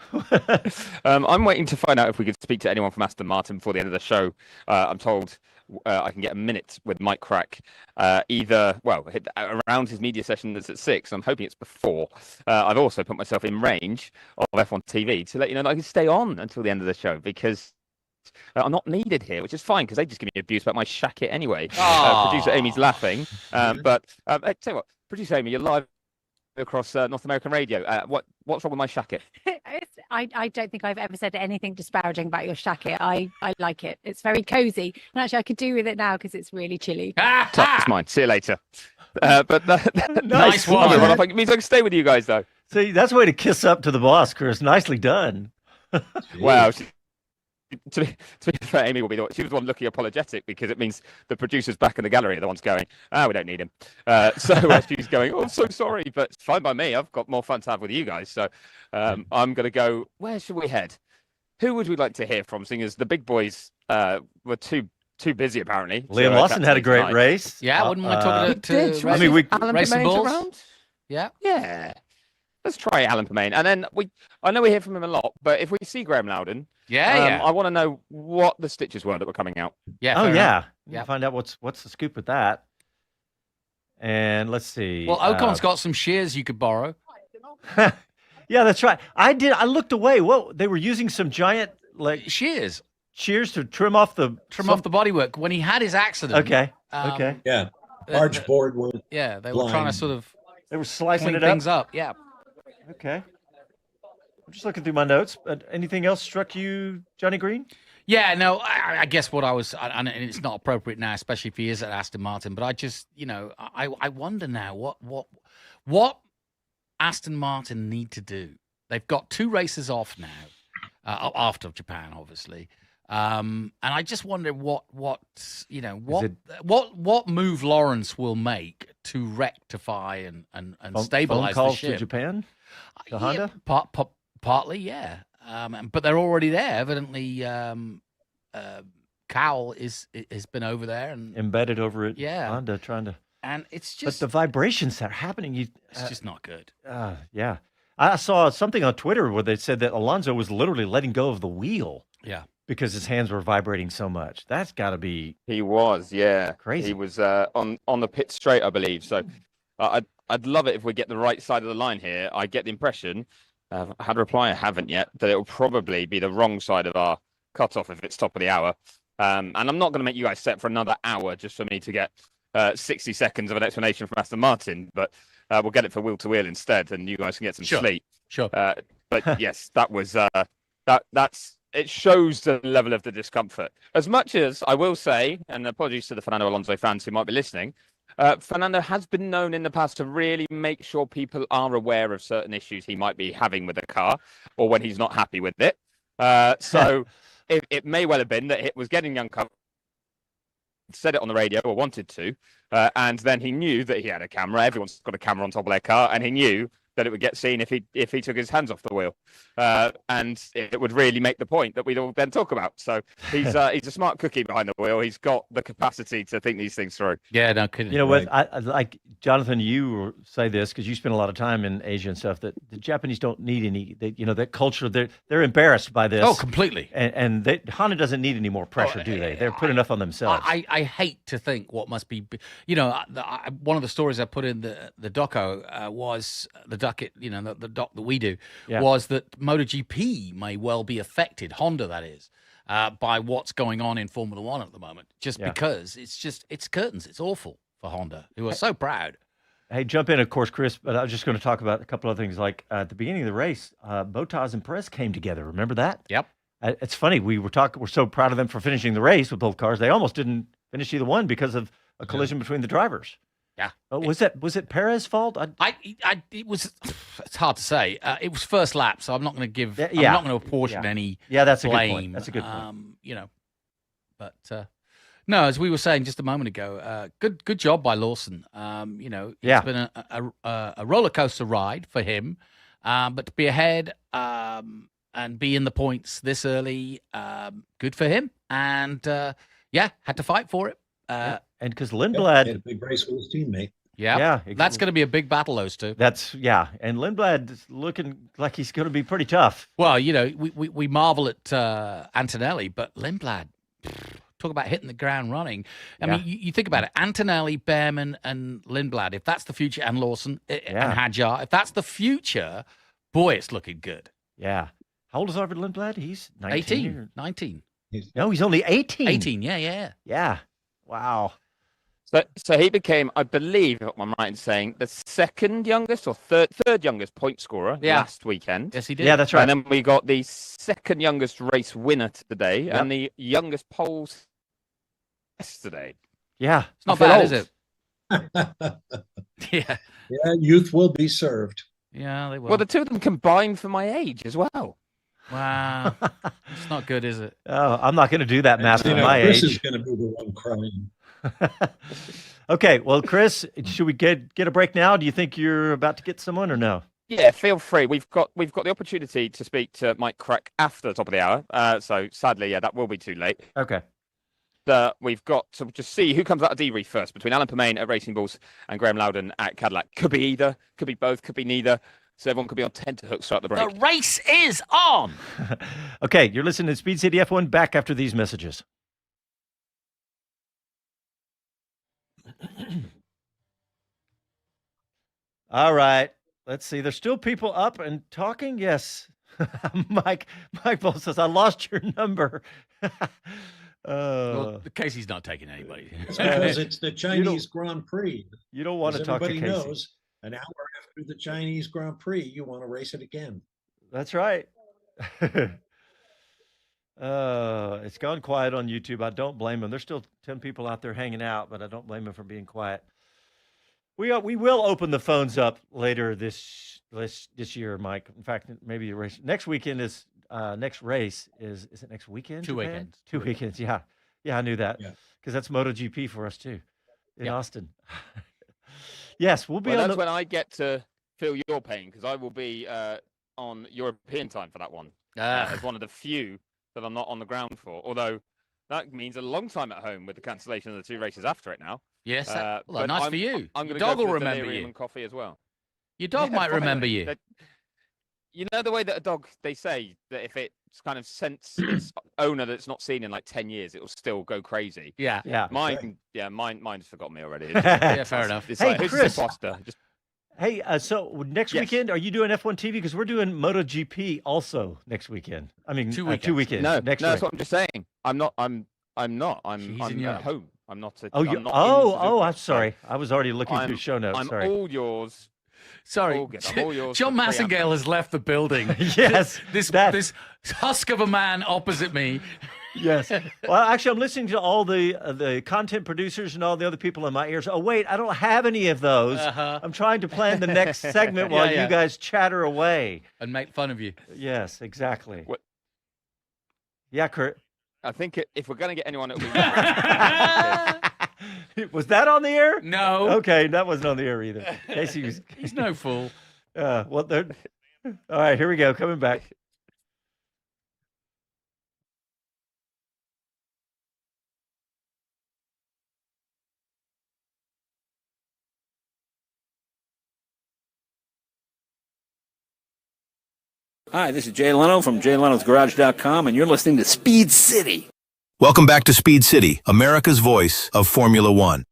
Please. I'm waiting to find out if we could speak to anyone from Aston Martin before the end of the show. I'm told I can get a minute with Mike Crack, around his media session that's at 6. I'm hoping it's before. I've also put myself in range of F1 TV to let you know that I can stay on until the end of the show because I'm not needed here, which is fine because they just give me abuse about my shacket anyway. Producer Amy's laughing. But tell you what, Producer Amy, you're live across North American radio. What's wrong with my shacket? I don't think I've ever said anything disparaging about your shacket. I like it. It's very cozy. And actually, I could do with it now because it's really chilly. It's mine. See you later. But Nice one. It means I can stay with you guys, though. See, that's a way to kiss up to the boss, Chris. Nicely done. Wow. To be fair, Amy she was the one looking apologetic because it means the producers back in the gallery are the ones going, we don't need him. So she's going, I'm so sorry, but it's fine by me. I've got more fun to have with you guys. So I'm going to go, where should we head? Who would we like to hear from, seeing as the big boys were too busy, apparently. Liam Lawson had a great race. Yeah, I wouldn't mind talking to I mean, Alan Race and Permain's Bulls. around? Yeah. Let's try Alan Permain. And then I know we hear from him a lot, but if we see Graham Loudon, I want to know what the stitches were that were coming out. Yeah. Oh, yeah. We'll find out what's the scoop with that. And let's see. Well, Ocon's got some shears you could borrow. Yeah, that's right. I looked away. Whoa, they were using some giant shears to trim off the bodywork when he had his accident. Okay. Yeah. Large board one. Yeah, they were trying to sort of. They were slicing clean it up. things up. Yeah. Okay. I'm just looking through my notes. But anything else struck you, Johnny Green? Yeah, no, I guess what I was, and it's not appropriate now, especially if he is at Aston Martin, but I just, I wonder now what Aston Martin need to do. They've got 2 races off now, after Japan, obviously. And I just wonder what move Lawrence will make to rectify and stabilize phone the calls ship. to Japan? To Honda? Partly, yeah. But they're already there. Evidently, Cowell has been over there and embedded over at Yeah. Honda, trying to. and it's just But the vibrations that are happening, it's just not good. yeah. I saw something on Twitter where they said that Alonso was literally letting go of the wheel Yeah. because his hands were vibrating so much. That's got to be He was, yeah. Crazy. He was on the pit straight, I believe. So I'd love it if we get the right side of the line here. I get the impression, I had a reply, I haven't yet, that it will probably be the wrong side of our cutoff if it's top of the hour. And I'm not going to make you guys set for another hour just for me to get 60 seconds of an explanation from Aston Martin, but we'll get it for wheel to wheel instead, and you guys can get some sleep. Sure. But yes, that was that's it shows the level of the discomfort. As much as I will say, and apologies to the Fernando Alonso fans who might be listening, Fernando has been known in the past to really make sure people are aware of certain issues he might be having with the car, or when he's not happy with it. So it may well have been that it was getting uncovered, said it on the radio or wanted to, and then he knew that he had a camera. Everyone's got a camera on top of their car, and he knew that it would get seen if he took his hands off the wheel, and it would really make the point that we'd all then talk about. So he's a smart cookie behind the wheel. He's got the capacity to think these things through. Yeah, no kidding. You know what? I like Jonathan. You say this because you spend a lot of time in Asia and stuff. That the Japanese don't need any. That culture. They're embarrassed by this. Oh, completely. And Honda doesn't need any more pressure, do they? They're put enough on themselves. I hate to think what must be. One of the stories I put in the doco was the ducket. The doc that we do was that MotoGP may well be affected. Honda, that is. By what's going on in Formula One at the moment, because it's curtains. It's awful for Honda, who are so proud. Hey, jump in, of course, Chris, but I was just going to talk about a couple of things. Like at the beginning of the race, Bottas and Perez came together. Remember that? Yep. It's funny. We're so proud of them for finishing the race with both cars. They almost didn't finish either one because of a collision between the drivers. Yeah. Was it Perez's fault? It was. It's hard to say. It was first lap, so I'm not going to give. I'm not going to apportion any. Yeah, that's blame. a good point. That's a good point. But no, as we were saying just a moment ago, good job by Lawson. It's been a roller coaster ride for him, but to be ahead and be in the points this early, good for him. And had to fight for it. And because Lindblad had a big race with his teammate. Yeah. That's going to be a big battle, those two. And Lindblad is looking like he's going to be pretty tough. Well, we marvel at Antonelli, but Lindblad, talk about hitting the ground running. I mean, you think about it, Antonelli, Behrman, and Lindblad, if that's the future, and Lawson, and Hadjar, if that's the future, boy, it's looking good. Yeah. How old is Arvid Lindblad? He's 19. No, he's only 18. 18, yeah. Yeah. Wow. So he became, I believe, if I'm right in saying, the second youngest or third youngest point scorer last weekend. Yes, he did. Yeah, that's right. And then we got the second youngest race winner today and the youngest poles yesterday. Yeah. It's not bad, is it? Yeah, youth will be served. Yeah, they will. Well, the two of them combined for my age as well. Wow. It's not good, is it? Oh, I'm not going to do that math at my Chris age. is going to be the one crying. Okay, well, Chris, should we get a break now? Do you think you're about to get someone or no? Yeah, feel free. We've got the opportunity to speak to Mike Crack after the top of the hour. So sadly, that will be too late. Okay. We've got to just see who comes out of debrief first between Alan Permain at Racing Bulls and Graham Loudon at Cadillac. Could be either, could be both, could be neither. So everyone could be on tenterhooks throughout the break. The race is on. Okay, you're listening to Speed City F1. Back after these messages. All right. Let's see. There's still people up and talking. Yes. Mike Ball says, I lost your number. Well, Casey's not taking anybody. Because it's the Chinese Grand Prix. You don't want to talk to Casey. Everybody knows an hour after the Chinese Grand Prix, you want to race it again. That's right. It's gone quiet on YouTube. I don't blame them. There's still 10 people out there hanging out, but I don't blame them for being quiet. We will open the phones up later this year, Mike. In fact, maybe a race next weekend is next race is it next weekend? 2 weekends. 2 weekends. Yeah, I knew that because that's MotoGP for us too in Austin. Yes, we'll be. That's when I get to feel your pain because I will be on European time for that one. As one of the few that I'm not on the ground for. Although that means a long time at home with the cancellation of the 2 races after it now. Yes, well, nice for you. I'm Your going to dog go will for remember delirium you. and coffee as well. Your dog might remember you. You know the way that a dog, they say that if it's kind of sense its owner that's not seen in like 10 years, it will still go crazy. Yeah. Mine's forgotten me already. Yeah, fair enough. It's Hey, like, who's Chris. the imposter? Hey, so next weekend, are you doing F1 TV? Because we're doing MotoGP also next weekend. I mean, 2 weekends. 2 weekends. No, next that's week. what I'm just saying. I'm not. I'm Jeez, at home. I'm not. I'm sorry. I was already looking through show notes. I'm Sorry. all yours. Sorry, All good. I'm all yours Jon for Massengale has left the building. Yes, this husk of a man opposite me. Yes. Well, actually, I'm listening to all the content producers and all the other people in my ears. Oh, wait, I don't have any of those. I'm trying to plan the next segment while you guys chatter away and make fun of you. Yes, exactly. What? Yeah, Kurt. I think if we're going to get anyone, it'll be. Was that on the air? No. Okay, that wasn't on the air either. Casey was. He's no fool. Well, all right, here we go. Coming back. Hi, this is Jay Leno from JayLenosGarage.com, and you're listening to Speed City. Welcome back to Speed City, America's voice of Formula One.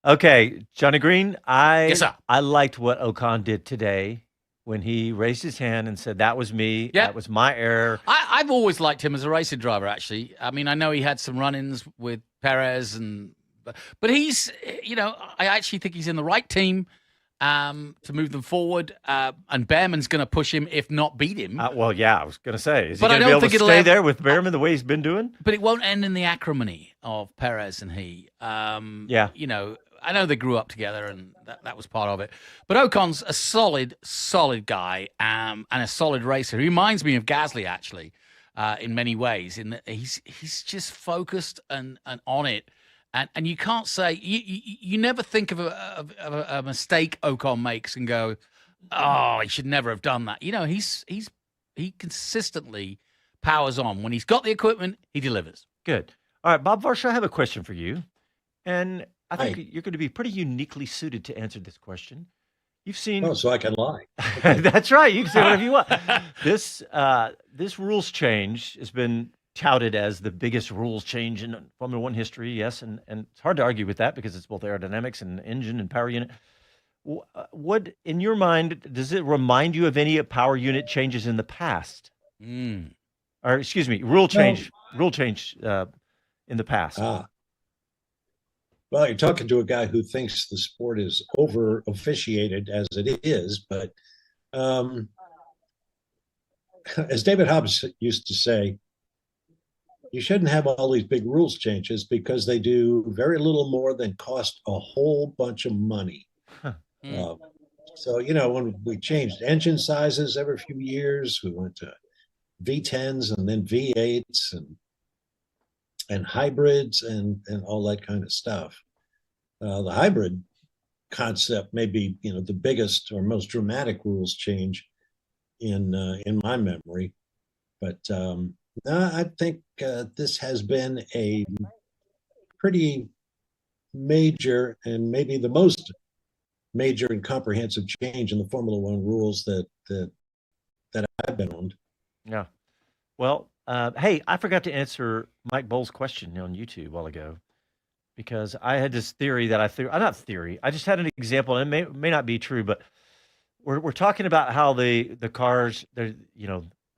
Okay, Johnny Green, Yes, sir. I liked what Ocon did today when he raised his hand and said, that was me, that was my error. I've always liked him as a racing driver, actually. I mean, I know he had some run-ins with Perez, but he's, I actually think he's in the right team to move them forward. And Behrman's going to push him, if not beat him. Well, yeah, I was going to say, is he But I going to be don't able to think it'll stay ever- there with Behrman the way he's been doing? But it won't end in the acrimony of Perez and he. I know they grew up together and that was part of it. But Ocon's a solid guy and a solid racer. He reminds me of Gasly, actually, in many ways. In that he's just focused and on it. And you can't say you never think of a mistake Ocon makes and go, oh, he should never have done that. He consistently powers on. When he's got the equipment, he delivers. Good. All right, Bob Varsha, I have a question for you. And I think you're going to be pretty uniquely suited to answer this question. You've seen. Oh, so I can lie. That's right. You can say whatever you want. This rules change has been touted as the biggest rules change in Formula One history. Yes, and it's hard to argue with that because it's both aerodynamics and engine and power unit. What, in your mind, does it remind you of any power unit changes in the past? Or excuse me, rule change in the past. Well, you're talking to a guy who thinks the sport is over officiated as it is, but as David Hobbs used to say, you shouldn't have all these big rules changes because they do very little more than cost a whole bunch of money. So, when we changed engine sizes every few years, we went to V10s and then V8s and hybrids and all that kind of stuff. The hybrid concept may be, the biggest or most dramatic rules change in my memory. But I think this has been a pretty major and maybe the most major and comprehensive change in the Formula One rules that I've been on. Yeah. Well, hey, I forgot to answer Mike Bowles' question on YouTube a while ago because I had this theory that I just had an example, and it may not be true, but we're talking about how the cars, they're,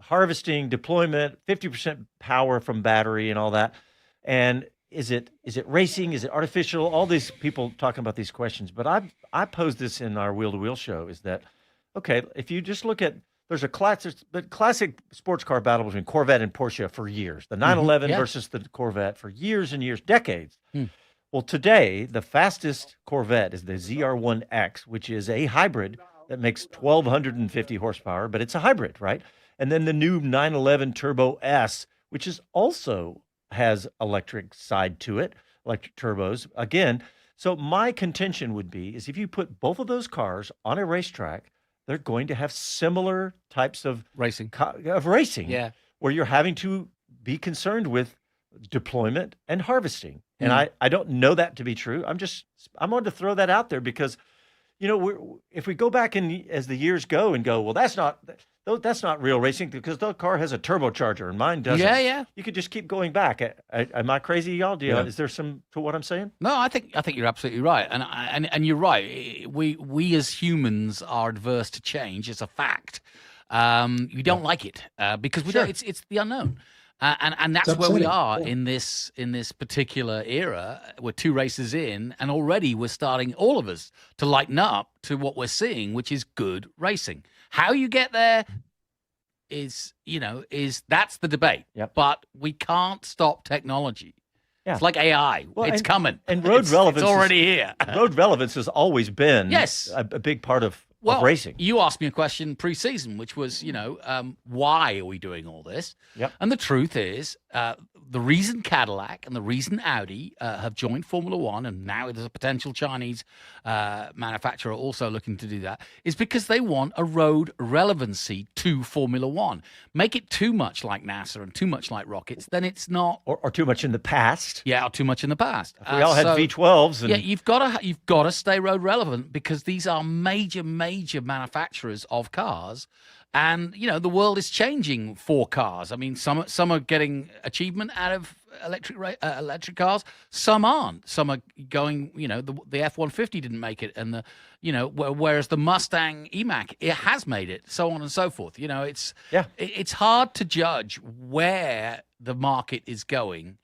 harvesting, deployment, 50% power from battery and all that. And is it racing? Is it artificial? All these people talking about these questions. But I posed this in our Wheel to Wheel show is that, okay, if you just look at, there's a classic sports car battle between Corvette and Porsche for years. The 911 versus the Corvette for years and years, decades. Well, today, the fastest Corvette is the ZR1X, which is a hybrid that makes 1,250 horsepower, but it's a hybrid, right? And then the new 911 Turbo S, which is also has electric side to it, electric turbos. Again, so my contention would be is if you put both of those cars on a racetrack, they're going to have similar types of racing, where you're having to be concerned with deployment and harvesting. And I don't know that to be true. I'm going to throw that out there because, if we go back and as the years go and go, well, that's not real racing because the car has a turbocharger and mine doesn't. Yeah. You could just keep going back. Am I crazy, y'all? Is there some to what I'm saying? No, I think you're absolutely right, and you're right. We as humans are adverse to change. It's a fact. We don't like it because we don't. It's the unknown. And that's where we are in this particular era. We're 2 races in, and already we're starting, all of us, to lighten up to what we're seeing, which is good racing. How you get there is that's the debate. Yep. But we can't stop technology. Yeah. It's like AI. It's coming. And road relevance. It's already here. Road relevance has always been a big part of racing. You asked me a question pre-season, which was, why are we doing all this? Yep. And the truth is, the reason Cadillac and the reason Audi have joined Formula One, and now there's a potential Chinese manufacturer also looking to do that, is because they want a road relevancy to Formula One. Make it too much like NASA and too much like rockets, then it's not, or too much in the past. Yeah, or too much in the past. We all had V12s. Yeah, you've got to stay road relevant because these are major manufacturers of cars. And, the world is changing for cars. I mean, some are getting achievement out of electric cars. Some aren't. Some are going, the F-150 didn't make it. And whereas the Mustang E-Mach, it has made it, so on and so forth. It's hard to judge where the market is going.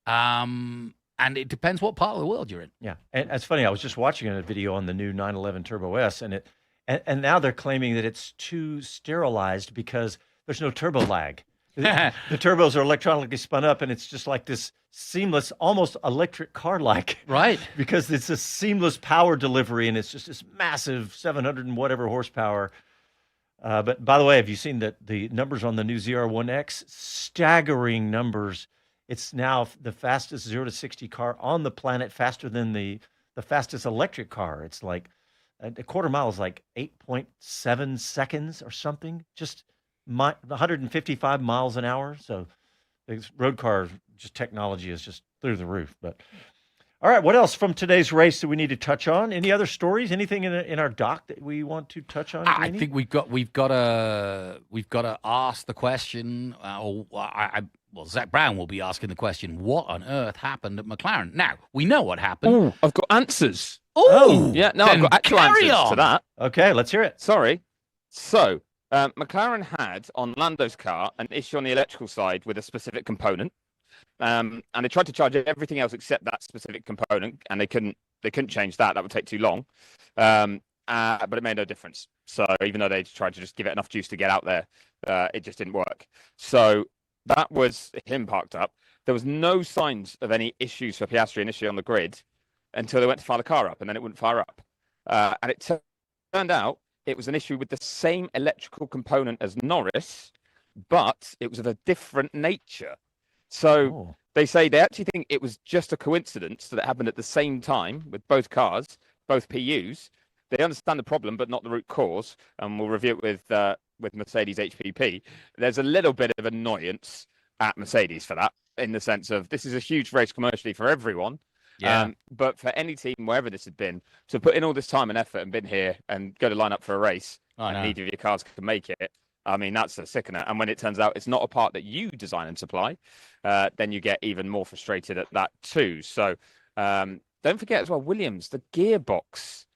And it depends what part of the world you're in. Yeah. And it's funny. I was just watching a video on the new 911 Turbo S, and now they're claiming that it's too sterilized because there's no turbo lag. The turbos are electronically spun up, and it's just like this seamless, almost electric car-like. Right. Because it's a seamless power delivery, and it's just this massive 700 and whatever horsepower. But by the way, have you seen the numbers on the new ZR1X? Staggering numbers. It's now the fastest 0 to 60 car on the planet, faster than the fastest electric car. It's like a quarter mile is like 8.7 seconds or something, just 155 miles an hour. So the road car, just technology is just through the roof. But All right, what else from today's race do we need to touch on? Any other stories? Anything in our doc that we want to touch on? I think we've got to ask the question. Zach Brown will be asking the question: what on earth happened at McLaren? Now we know what happened. Oh, I've got answers. Oh, yeah, no, I've got actual answers to that. Okay, let's hear it. Sorry. So McLaren had on Lando's car an issue on the electrical side with a specific component. And they tried to charge everything else except that specific component, and they couldn't change that. That would take too long. But it made no difference. So even though they tried to just give it enough juice to get out there, it just didn't work. So that was him parked up. There was no signs of any issues for Piastri initially on the grid until they went to fire the car up, and then it wouldn't fire up. And it turned out it was an issue with the same electrical component as Norris, but it was of a different nature. So they say they actually think it was just a coincidence that it happened at the same time with both cars, both PUs. They understand the problem, but not the root cause. And we'll review it with Mercedes HPP. There's a little bit of annoyance at Mercedes for that, in the sense of this is a huge race commercially for everyone. Yeah. But for any team, wherever this had been, to put in all this time and effort and been here and go to line up for a race, and neither of your cars can make it. I mean, that's a sickener. And when it turns out it's not a part that you design and supply, then you get even more frustrated at that too. So don't forget as well, Williams, the gearbox.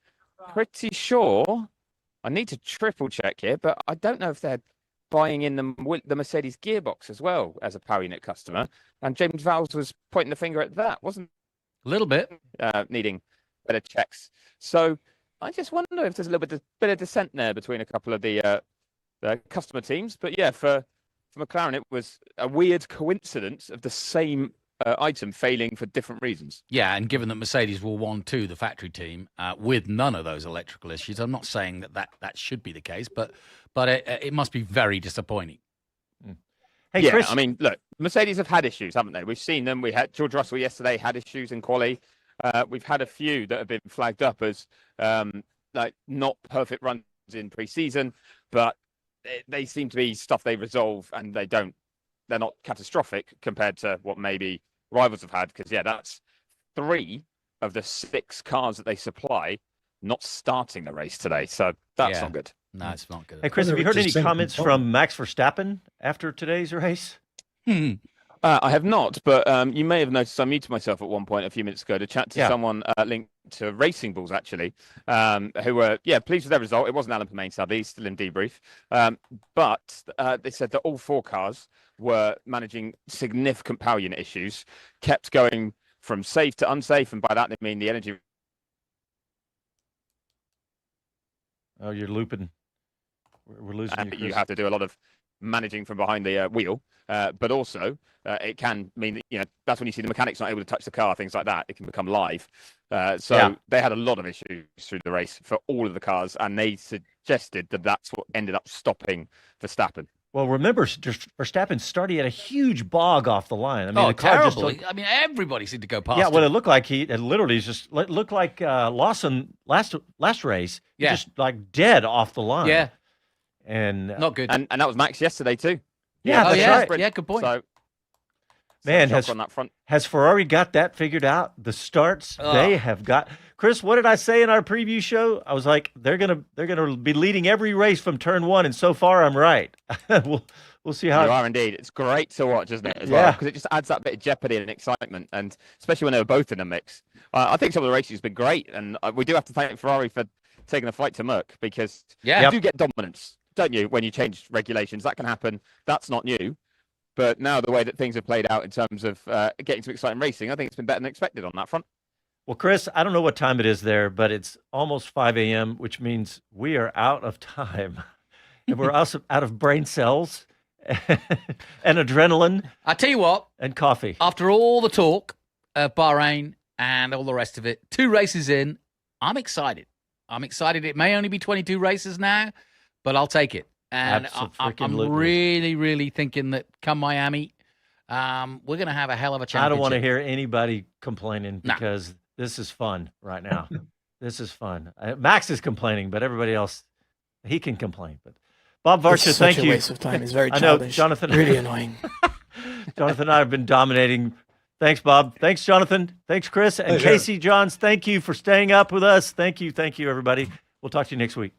Pretty sure, I need to triple check here, but I don't know if they're buying in the Mercedes gearbox as well as a power unit customer. And James Vowels was pointing the finger at that, wasn't a little bit needing better checks. So I just wonder if there's a little bit of dissent there between a couple of the customer teams. But yeah, for McLaren, it was a weird coincidence of the same item failing for different reasons. Yeah, and given that Mercedes will 1-2 the factory team with none of those electrical issues, I'm not saying that should be the case, but it must be very disappointing. Hey, Chris. I mean, look, Mercedes have had issues, haven't they? We've seen them. We had George Russell yesterday had issues in quali. We've had a few that have been flagged up as like not perfect runs in pre-season, but they seem to be stuff they resolve, and they're not catastrophic compared to what maybe rivals have had. Because that's 3 of the 6 cars that they supply not starting the race today, so that's not good. No, it's not good. Hey, Chris, have you heard any comments from Max Verstappen after today's race? I have not, but you may have noticed I muted myself at one point a few minutes ago to chat to someone linked to Racing Bulls, actually, who were, pleased with their result. It wasn't Alan Permain, sadly, he's still in debrief. But they said that all 4 cars were managing significant power unit issues, kept going from safe to unsafe, and by that they mean the energy. Oh, you're looping. We're losing you, Chris. You have to do a lot of managing from behind the wheel, but also it can mean that, that's when you see the mechanics not able to touch the car, things like that. It can become live. They had a lot of issues through the race for all of the cars, and they suggested that that's what ended up stopping Verstappen. Well, remember, Verstappen started at a huge bog off the line. I mean, the car terrible. I mean, everybody seemed to go past. Yeah, him. well, it looked like it literally just looked like Lawson last race. Yeah, just like dead off the line. Yeah, and not good. And that was Max yesterday too. Yeah, that's right. Yeah, good point. So, man, on that front. Has Ferrari got that figured out? The starts they have got. Chris, what did I say in our preview show? I was like, they're gonna be leading every race from turn 1, and so far I'm right. We'll see how. You are indeed. It's great to watch, isn't it? As well, because it just adds that bit of jeopardy and excitement, and especially when they were both in the mix. I think some of the races have been great, and we do have to thank Ferrari for taking a flight to Merck, because you do get dominance, don't you? When you change regulations, that can happen. That's not new. But now the way that things have played out in terms of getting some exciting racing, I think it's been better than expected on that front. Well, Chris, I don't know what time it is there, but it's almost 5 a.m., which means we are out of time. And we're also out of brain cells and adrenaline. I tell you what. And coffee. After all the talk of Bahrain and all the rest of it, 2 races in, I'm excited. It may only be 22 races now, but I'll take it. And I'm really, really thinking that come Miami, we're going to have a hell of a championship. I don't want to hear anybody complaining because this is fun right now. This is fun. Max is complaining, but everybody else, he can complain. But Bob Varsha, thank you. It's such a waste of time. It's very childish. I know, Jonathan. Really annoying. Jonathan and I have been dominating Thanks, Bob. Thanks, Jonathan. Thanks, Chris. And Pleasure. Casey Johns, thank you for staying up with us. Thank you, everybody. We'll talk to you next week.